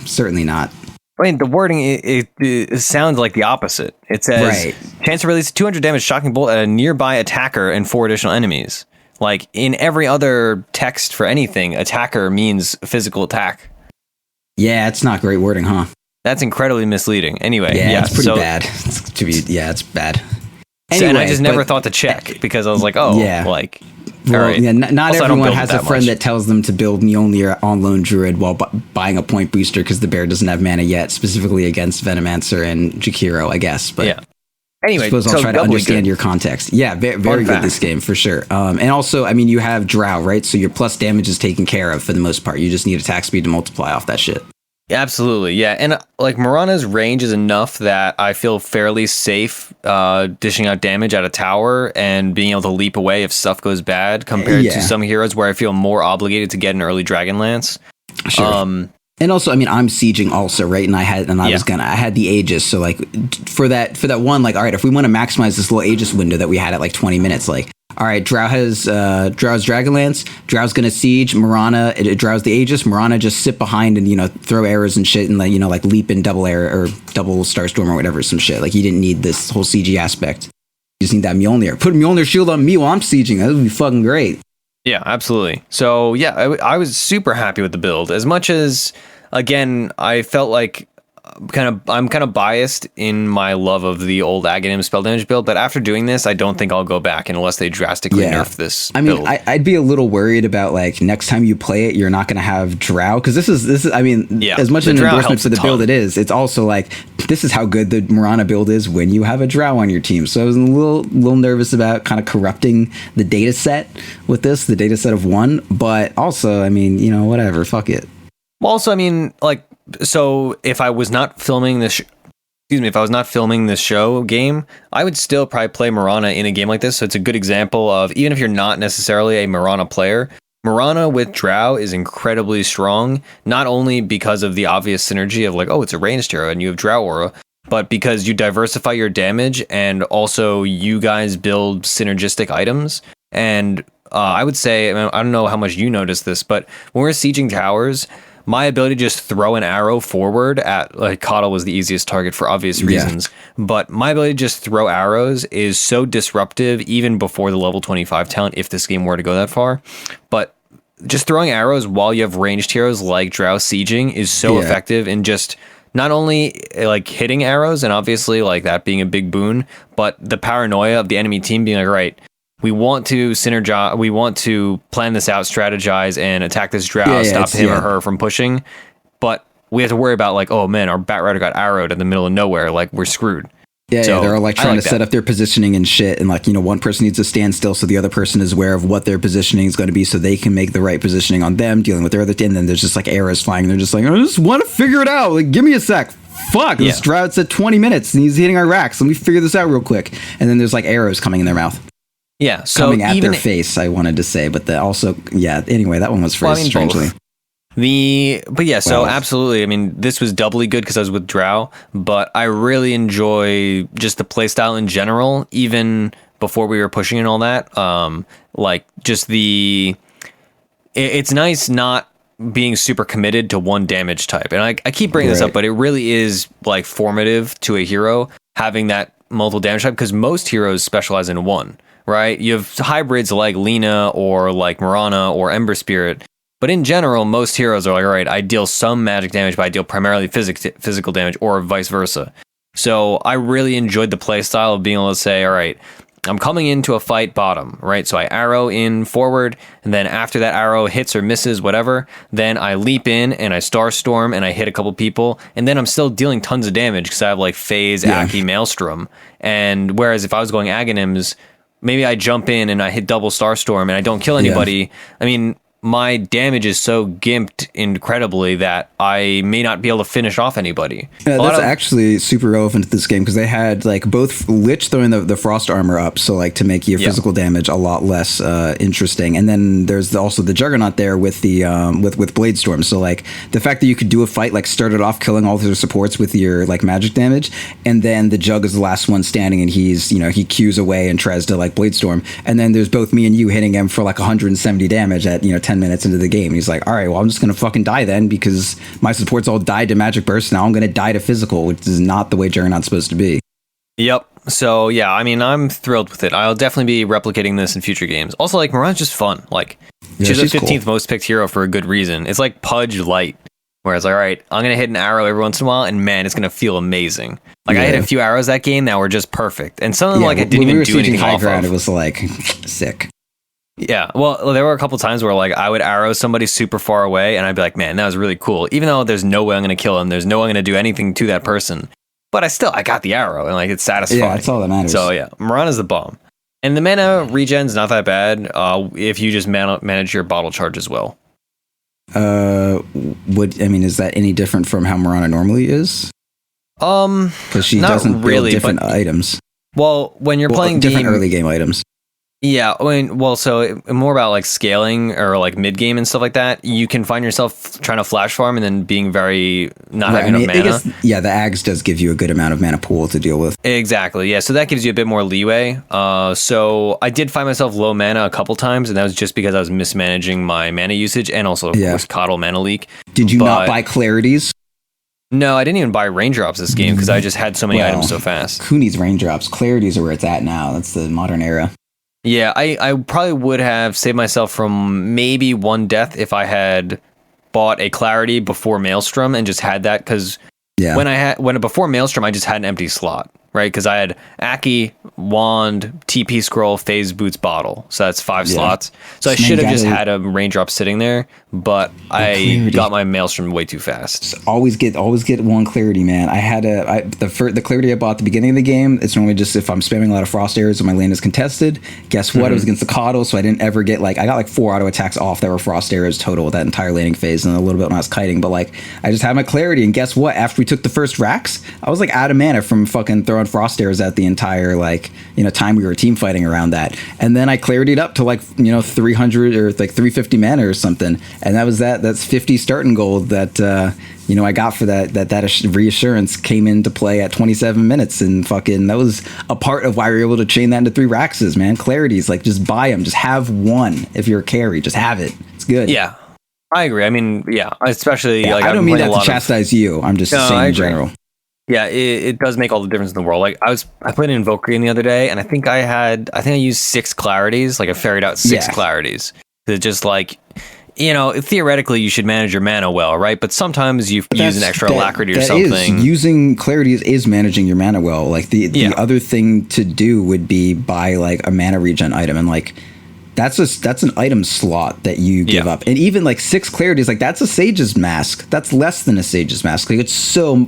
Certainly not. I mean, the wording, it sounds like the opposite. It says, chance to release 200 damage shocking bolt at a nearby attacker and 4 additional enemies. Like, in every other text for anything, attacker means physical attack. Yeah, it's not great wording, huh? That's incredibly misleading. Anyway, it's pretty bad. It's bad. Anyway, and I just never thought to check because I was like, not also, everyone has a friend that tells them to build Mjolnir on Lone Druid while buying a point booster because the bear doesn't have mana yet, specifically against Venomancer and Jakiro, I guess. But yeah. Anyway, I suppose I'll try to understand your context. Yeah, very good this game for sure. And also, I mean, you have Drow, right? So your plus damage is taken care of for the most part. You just need attack speed to multiply off that shit. Absolutely, yeah. And like Mirana's range is enough that I feel fairly safe dishing out damage at a tower and being able to leap away if stuff goes bad compared to some heroes where I feel more obligated to get an early Dragonlance. Sure. And also, I mean, I'm sieging also, right? And I had the Aegis. So like for that one, like, all right, if we want to maximize this little Aegis window that we had at like 20 minutes, like, all right, Drow has Drow's Dragonlance. Drow's gonna siege. Mirana, it Drow's the Aegis. Mirana just sit behind and throw arrows and shit and like leap in double arrow or double Starstorm or whatever, some shit. Like you didn't need this whole CG aspect. You just need that Mjolnir. Put a Mjolnir shield on me while I'm sieging. That would be fucking great. Yeah, absolutely. So yeah, I was super happy with the build. As much as, again, I felt like I'm kind of biased in my love of the old Aghanim spell damage build, but after doing this, I don't think I'll go back unless they drastically nerf this build. I mean, I'd be a little worried about like next time you play it, you're not going to have Drow, because this is I mean, as much an endorsement for the build it is, it's also like this is how good the Mirana build is when you have a Drow on your team. So I was a little nervous about kind of corrupting the data set with this, the data set of one, but also, I mean, whatever, fuck it. Well, also, I mean, like, so if I was not filming this, if I was not filming this show game, I would still probably play Mirana in a game like this. So it's a good example of, even if you're not necessarily a Mirana player, Mirana with Drow is incredibly strong, not only because of the obvious synergy of like, oh, it's a ranged hero and you have Drow aura, but because you diversify your damage and also you guys build synergistic items. And I would say, I don't know how much you noticed this, but when we're sieging towers, my ability to just throw an arrow forward at, like, Coddle was the easiest target for obvious reasons, but my ability to just throw arrows is so disruptive even before the level 25 talent, if this game were to go that far. But just throwing arrows while you have ranged heroes like Drow sieging is so effective in just not only like hitting arrows and obviously like that being a big boon, but the paranoia of the enemy team being like, right, we want to synergize, we want to plan this out, strategize, and attack this Drow, stop him or her from pushing. But we have to worry about, like, oh man, our Bat Rider got arrowed in the middle of nowhere, like, we're screwed. So they're like trying to set up their positioning and shit, and like, one person needs to stand still so the other person is aware of what their positioning is going to be so they can make the right positioning on them, dealing with their other team. And then there's just like arrows flying, and they're just like, I just want to figure it out. Like, give me a sec. Fuck, this Drow said 20 minutes, and he's hitting our racks. Let me figure this out real quick. And then there's like arrows coming in their mouth. Yeah, so coming at their face, I wanted to say, but anyway, that one was phrased strangely. So absolutely. I mean, this was doubly good because I was with Drow, but I really enjoy just the playstyle in general, even before we were pushing and all that. It's nice not being super committed to one damage type. And I keep bringing this up, but it really is like formative to a hero having that multiple damage type, because most heroes specialize in one. Right? You have hybrids like Lena or like Mirana or Ember Spirit, but in general, most heroes are like, all right, I deal some magic damage, but I deal primarily physical damage, or vice versa. So I really enjoyed the playstyle of being able to say, all right, I'm coming into a fight bottom, right? So I arrow in forward, and then after that arrow hits or misses, whatever, then I leap in and I Starstorm and I hit a couple people, and then I'm still dealing tons of damage because I have like Phase, Aki, Maelstrom. And whereas if I was going Aghanims, maybe I jump in and I hit double Starstorm and I don't kill anybody. Yeah. I mean, my damage is so gimped incredibly that I may not be able to finish off anybody. Yeah, that's actually super relevant to this game because they had like both Lich throwing the frost armor up, so like to make your physical damage a lot less interesting, and then there's also the Juggernaut there with the with Bladestorm. So like the fact that you could do a fight like started off killing all their supports with your like magic damage, and then the Jug is the last one standing, and he's he queues away and tries to like Bladestorm, and then there's both me and you hitting him for like 170 damage at 10 minutes into the game. And he's like, all right, well, I'm just gonna fucking die then because my supports all died to magic burst. Now I'm gonna die to physical, which is not the way Juggernaut's supposed to be. Yep. So yeah, I mean, I'm thrilled with it. I'll definitely be replicating this in future games. Also, like, Mirana's just fun. Like, she's the 15th most picked hero for a good reason. It's like Pudge light, where it's like, all right, I'm gonna hit an arrow every once in a while, and man, it's gonna feel amazing. Like, I hit a few arrows that game that were just perfect, and some of them I didn't even do anything off of. It was like sick. Yeah, well, there were a couple times where like I would arrow somebody super far away, and I'd be like, "Man, that was really cool." Even though there's no way I'm going to kill him, there's no way I'm going to do anything to that person, but I got the arrow, and like it's satisfying. Yeah, that's all that matters. So yeah, Mirana's the bomb, and the mana regen's not that bad if you just manage your bottle charge as well. Is that any different from how Mirana normally is? Because she doesn't build different items. Well, when you're playing different early game items. Yeah, so more about like scaling or like mid game and stuff like that. You can find yourself trying to flash farm and then being not having enough mana. I guess, the Ags does give you a good amount of mana pool to deal with. Exactly, yeah. So that gives you a bit more leeway. So I did find myself low mana a couple times, and that was just because I was mismanaging my mana usage and also of course Coddle mana leak. Did you not buy Clarities? No, I didn't even buy raindrops this game because I just had so many items so fast. Who needs raindrops? Clarities are where it's at now. That's the modern era. Yeah, I probably would have saved myself from maybe one death if I had bought a Clarity before Maelstrom and just had that, because when before Maelstrom I just had an empty slot, right? Because I had Aki, Wand, TP Scroll, Phase Boots, Bottle, so that's 5 slots. So I should have just had a raindrop sitting there, but I got my Maelstrom way too fast. Just always get one Clarity, man. I had the Clarity I bought at the beginning of the game. It's normally just if I'm spamming a lot of frost arrows and my lane is contested. Guess what? It was against the Coddle, so I didn't ever get I got 4 auto attacks off that were frost arrows total that entire laning phase, and a little bit when I was kiting. But I just had my Clarity, and guess what? After we took the first Rax, I was out of mana from fucking throwing frost arrows at the entire time we were team fighting around that. And then I Clarity'd up to 300 or 350 mana or something, and that's 50 starting gold that I got for that reassurance came into play at 27 minutes, and fucking that was a part of why we were able to chain that into 3 Raxes, man. Clarities, just buy them, just have one. If you're a carry, just have it. It's good. Yeah, I agree. I mean, especially I don't mean that to chastise you. I'm just saying in general. Yeah, it does make all the difference in the world. I played an Invoker the other day, and I think I used 6 Clarities. I ferried out 6 Clarities. It's just theoretically you should manage your mana well, right? But sometimes you use an extra Alacrity or something. Using Clarities is managing your mana well. The other thing to do would be buy a mana regen item, and that's an item slot that you give up. And even 6 Clarities, that's a Sage's Mask. That's less than a Sage's Mask. It's so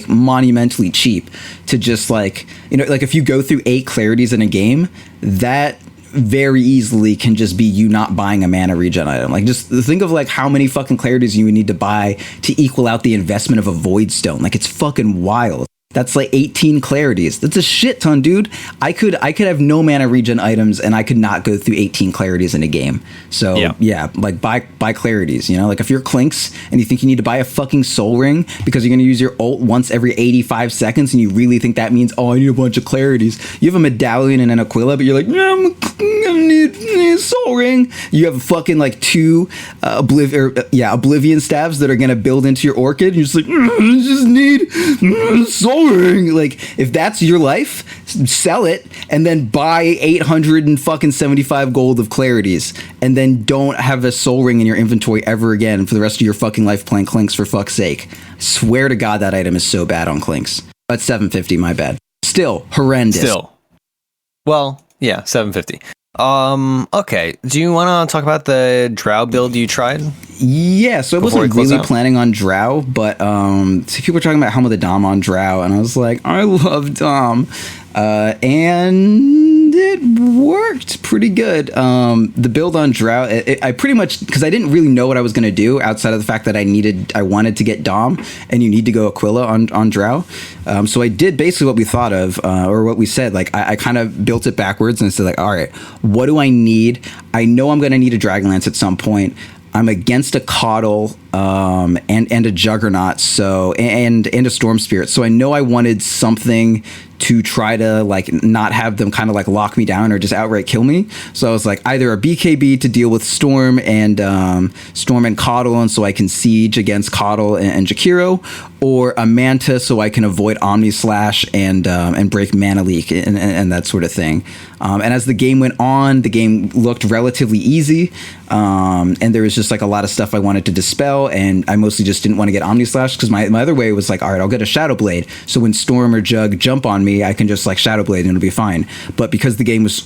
monumentally cheap to just if you go through 8 Clarities in a game, that very easily can just be you not buying a mana regen item. Just think of how many fucking Clarities you would need to buy to equal out the investment of a Void Stone. It's fucking wild. That's 18 Clarities. That's a shit ton, dude. I could have no mana regen items and I could not go through 18 Clarities in a game. So buy Clarities, if you're Clinks and you think you need to buy a fucking Soul Ring because you're going to use your ult once every 85 seconds and you really think that means, I need a bunch of Clarities. You have a Medallion and an Aquila, but you're I'm gonna need a Soul Ring. You have fucking 2 Oblivion Stabs that are going to build into your Orchid, and you're just I just need Soul Ring. If that's your life, sell it and then buy 875 gold of Clarities, and then don't have a Soul Ring in your inventory ever again for the rest of your fucking life playing Clinks, for fuck's sake. Swear to God that item is so bad on Clinks. But 750, my bad. Still horrendous. Well, Yeah, 750. Okay. Do you want to talk about the Drow build you tried? Yeah, so I wasn't really planning on Drow, but people were talking about Helm of the Dom on Drow, and I was like, I love Dom. And it worked pretty good. The build on Drow, I pretty much, because I didn't really know what I was going to do outside of the fact that I wanted to get Dom, and you need to go Aquila on Drow. So I did basically what we thought of, or what we said. Like, I kind of built it backwards and said, like, all right, what do I need? I know I'm going to need a Dragonlance at some point. I'm against a Coddle and a Juggernaut, so and a Storm Spirit. So I know I wanted something to try to like not have them kind of like lock me down or just outright kill me. So I was like either a BKB to deal with Storm and Coddle, and so I can siege against Coddle and Jakiro, or a Manta so I can avoid Omni Slash and break Mana Leak and that sort of thing. And as the game went on, the game looked relatively easy, and there was just like a lot of stuff I wanted to dispel, and I mostly just didn't want to get Omni Slash because my other way was like, all right, I'll get a Shadow Blade, so when Storm or Jug jump on me, I can just like Shadow Blade and it'll be fine. But because the game was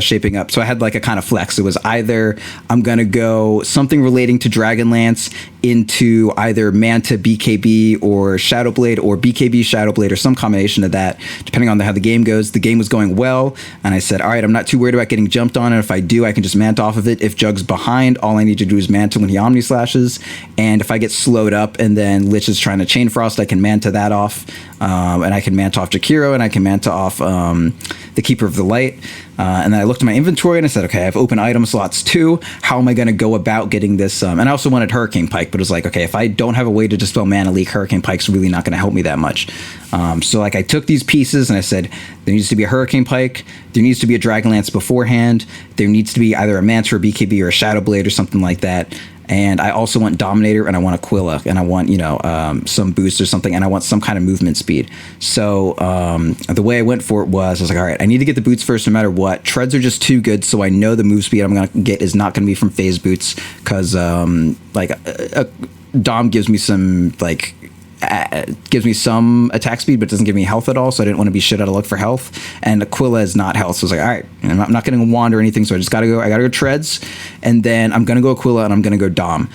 shaping up, so I had like a kind of flex. It was either I'm gonna go something relating to Dragonlance into either Manta BKB or Shadow Blade, or BKB Shadow Blade, or some combination of that, depending on how the game goes. The game was going well, and I said, all right, I'm not too worried about getting jumped on, and if I do, I can just Manta off of it. If Jug's behind, all I need to do is Manta when he Omni Slashes, and if I get slowed up and then Lich is trying to Chain Frost, I can Manta that off, and I can Manta off Jakiro, and I can Manta off the Keeper of the Light. And then I looked at my inventory and I said, okay, I have open item slots too. How am I going to go about getting this? And I also wanted Hurricane Pike, but it was like, okay, if I don't have a way to dispel Mana Leak, Hurricane Pike's really not going to help me that much. So like I took these pieces and I said, there needs to be a Hurricane Pike, there needs to be a Dragonlance beforehand, there needs to be either a Manta or BKB or a Shadow Blade or something like that. And I also want Dominator, and I want Aquila, and I want, some boost or something, and I want some kind of movement speed. So the way I went for it was, I was like, all right, I need to get the boots first no matter what. Treads are just too good, so I know the move speed I'm going to get is not going to be from phase boots, because Dom gives me some, gives me some attack speed, but doesn't give me health at all, so I didn't want to be shit out of luck for health. And Aquila is not health, so I was like, all right, I'm not going to wand or anything, so I gotta go Treads, and then I'm going to go Aquila, and I'm going to go Dom.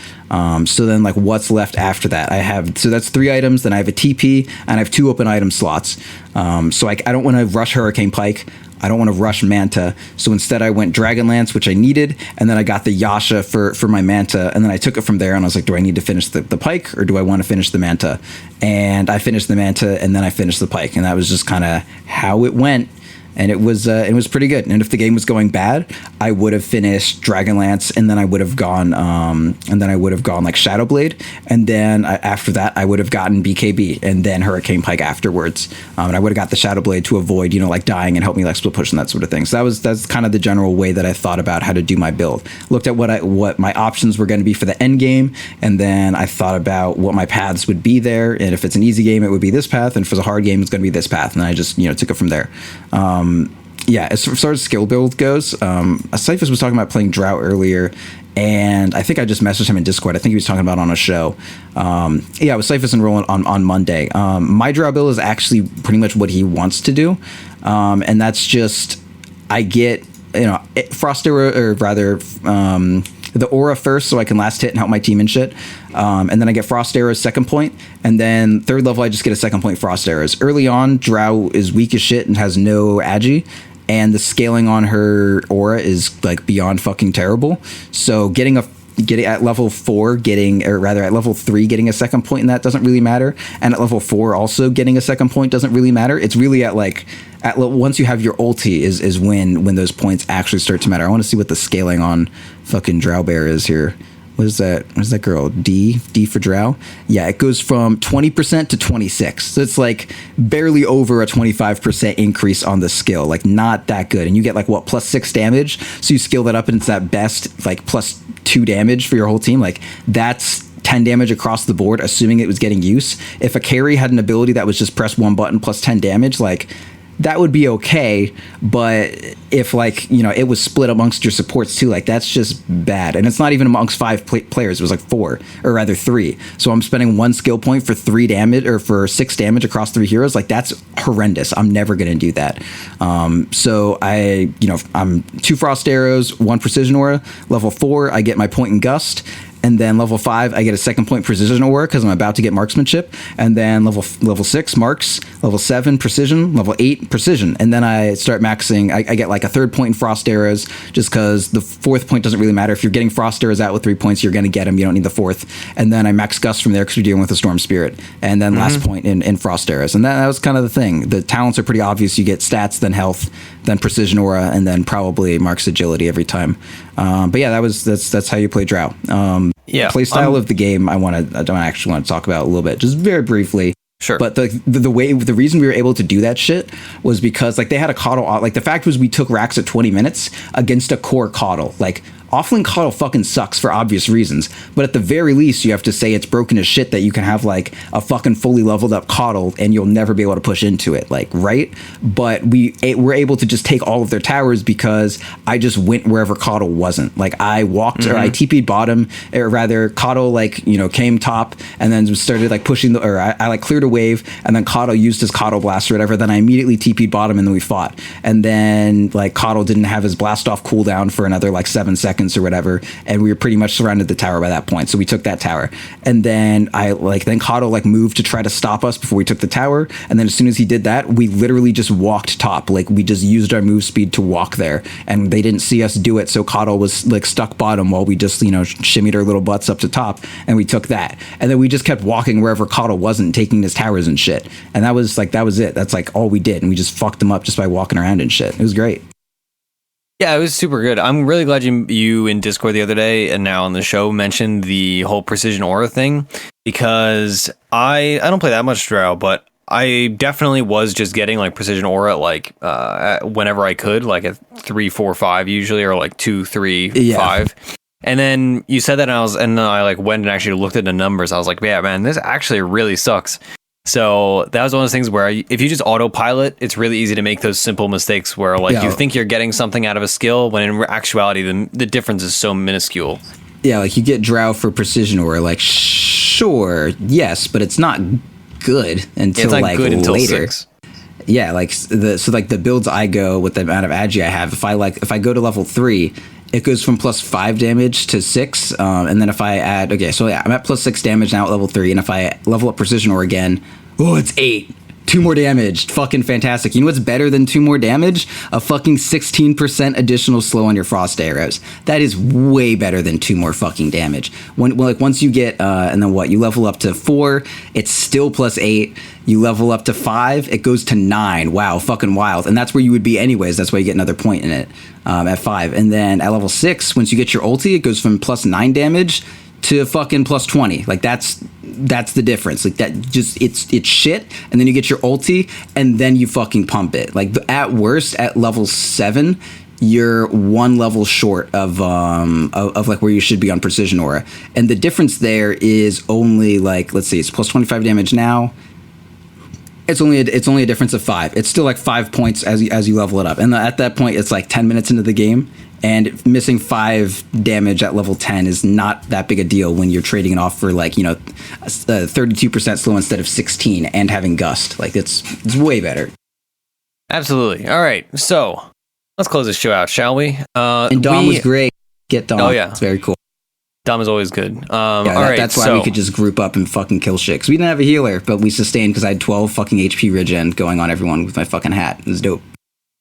So then, like, what's left after that? So that's 3 items, then I have a TP, and I have 2 open item slots. So I don't want to rush Hurricane Pike, I don't want to rush Manta, so instead I went Dragonlance, which I needed, and then I got the Yasha for my Manta, and then I took it from there, and I was like, do I need to finish the Pike, or do I want to finish the Manta? And I finished the Manta, and then I finished the Pike, and that was just kind of how it went. And it was pretty good. And if the game was going bad, I would have finished Dragonlance, and then I would have gone like Shadow Blade, and then after that I would have gotten BKB, and then Hurricane Pike afterwards. And I would have got the Shadow Blade to avoid like dying and help me like split push and that sort of thing. So that's kind of the general way that I thought about how to do my build. Looked at what my options were going to be for the end game, and then I thought about what my paths would be there. And if it's an easy game, it would be this path, and if it's a hard game, it's going to be this path. And I just took it from there. Yeah, as far as skill build goes, Cyphus was talking about playing Drow earlier, and I think I just messaged him in Discord. I think he was talking about it on a show. Yeah, with Cyphus and Roland on Monday. My Drow build is actually pretty much what he wants to do, and that's just I get Frost Aura, or rather the Aura first, so I can last hit and help my team and shit. And then I get Frost Arrows second point, and then 3rd level I just get a second point Frost Arrows. Early on, Drow is weak as shit and has no agi, and the scaling on her Aura is like beyond fucking terrible. So getting at level 4, at level 3 getting a second point in that doesn't really matter, and at level 4 also getting a second point doesn't really matter. It's really once you have your ulti is when those points actually start to matter. I want to see what the scaling on fucking Drowbear is here. What is that? What is that girl? D for Drow? Yeah, it goes from 20% to 26. So it's like barely over a 25% increase on the skill. Like, not that good. And you get plus 6 damage. So you scale that up, and it's that best plus 2 damage for your whole team. Like, that's 10 damage across the board, assuming it was getting use. If a carry had an ability that was just press 1 button plus 10 damage, that would be okay. But if like, you know, it was split amongst your supports too, like that's just bad. And it's not even amongst 5 players. It was like 4, or rather 3. So I'm spending 1 skill point for 3 damage, or for 6 damage across 3 heroes. Like that's horrendous. I'm never going to do that. So I'm 2 frost arrows, 1 precision aura. Level 4, I get my point in gust. And then level 5, I get a 2nd point precision aura because I'm about to get marksmanship. And then level 6, marks. Level 7, precision. Level 8, precision. And then I start maxing. I get like a 3rd point in frost arrows just because the 4th point doesn't really matter. If you're getting frost arrows out with 3 points, you're going to get them. You don't need the 4th. And then I max gust from there because we're dealing with a storm spirit. And then last point in frost arrows. And that was kind of the thing. The talents are pretty obvious. You get stats, then health, then precision aura, and then probably marks agility every time. But yeah, that's how you play Drow. Playstyle of the game. I don't actually want to talk about a little bit, just very briefly. Sure. But the reason we were able to do that shit was because like they had a coddle. Like the fact was we took racks at 20 minutes against a core coddle. Like offlane coddle fucking sucks for obvious reasons, but at the very least you have to say it's broken as shit that you can have like a fucking fully leveled up coddle and you'll never be able to push into it, like, right? But we're able to just take all of their towers because I just went wherever coddle wasn't. Like I walked or I TP'd bottom, or rather coddle like, you know, came top and then started like pushing I like cleared a wave and then coddle used his coddle blast or whatever, then I immediately TP'd bottom and then we fought. And then like coddle didn't have his blast off cooldown for another like 7 seconds or whatever, and we were pretty much surrounded the tower by that point, so we took that tower. And then then coddle like moved to try to stop us before we took the tower, and then as soon as he did that, we literally just walked top. Like we just used our move speed to walk there, and they didn't see us do it, so coddle was like stuck bottom while we just, you know, shimmied our little butts up to top, and we took that. And then we just kept walking wherever coddle wasn't, taking his towers and shit, and that was it. That's like all we did, and we just fucked them up just by walking around and shit. It was great. Yeah, it was super good. I'm really glad you in Discord the other day and now on the show mentioned the whole precision aura thing, because I don't play that much Drow, but I definitely was just getting like precision aura like whenever I could, like at 3, 4, 5 usually, or like 2, 3, 5. And then you said that, and I like went and actually looked at the numbers. I was like, yeah, man, this actually really sucks. So that was one of those things where if you just autopilot, it's really easy to make those simple mistakes where like you think you're getting something out of a skill when in actuality the difference is so minuscule. Yeah, like you get Drow for precision aura, like sure, yes, but it's not good until like until later. 6. Yeah, like the builds I go with the amount of agi I have, if I go to level 3, it goes from plus 5 damage to 6, and then if I add, I'm at plus 6 damage now at level 3, and if I level up precision aura again, it's 8. 2 more damage. Fucking fantastic. You know what's better than 2 more damage? A fucking 16% additional slow on your frost arrows. That is way better than 2 more fucking damage. Once you get, and then you level up to 4, it's still plus 8. You level up to 5, it goes to 9. Wow, fucking wild. And that's where you would be anyways. That's why you get another point in it at 5. And then at level 6, once you get your ulti, it goes from plus 9 damage to fucking plus 20. Like that's the difference. Like that just it's shit, and then you get your ulti and then you fucking pump it. Like at worst at level 7 you're 1 level short of like where you should be on precision aura, and the difference there is only like, let's see, it's plus 25 damage now. It's only a difference of 5. It's still like 5 points as you level it up, and at that point it's like 10 minutes into the game, and missing 5 damage at level 10 is not that big a deal when you're trading it off for like, you know, 32% slow instead of 16 and having gust. Like it's way better. Absolutely. All right, so let's close this show out, shall we? And Dom was great. Get Dom. Oh yeah, it's very cool. Dom is always good. All right, that's why we could just group up and fucking kill shit. 'Cause we didn't have a healer, but we sustained because I had 12 fucking HP regen going on everyone with my fucking hat. It was dope.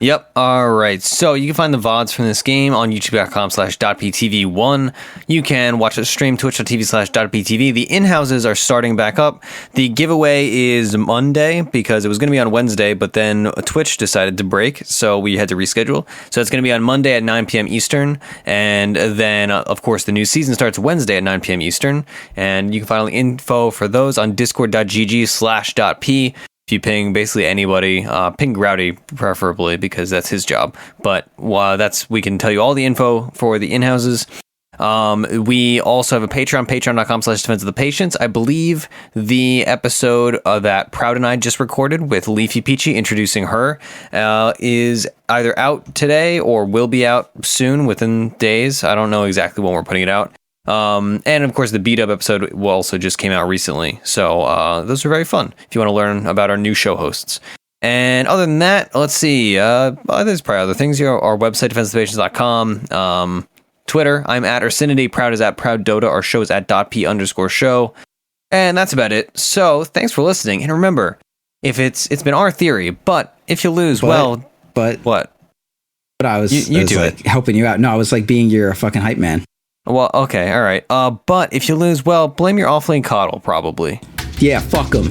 Yep. All right. So you can find the VODs from this game on youtube.com/.ptv1. You can watch the stream, twitch.tv/.ptv. The in-houses are starting back up. The giveaway is Monday because it was going to be on Wednesday, but then Twitch decided to break, so we had to reschedule. So it's going to be on Monday at 9 p.m. Eastern. And then, of course, the new season starts Wednesday at 9 p.m. Eastern. And you can find all the info for those on discord.gg/.p. If you ping basically anybody, ping Grouty preferably because that's his job. But we can tell you all the info for the in-houses. We also have a Patreon, patreon.com/defense of the patients. I believe the episode that Proud and I just recorded with Leafy Peachy introducing her is either out today or will be out soon within days. I don't know exactly when we're putting it out. And of course, the beat up episode also just came out recently. So those are very fun if you want to learn about our new show hosts. And other than that, let's see. There's probably other things here. Our website, defenseofthepatients.com. Twitter, I'm at Ursinity. Proud is at Proud Dota. Our show is at .p_show. And that's about it. So thanks for listening. And remember, if it's been our theory, but if you lose, what? But I was helping you out. No, I was like being your fucking hype man. Well, okay, all right. But if you lose, blame your offlane coddle, probably. Yeah, fuck him.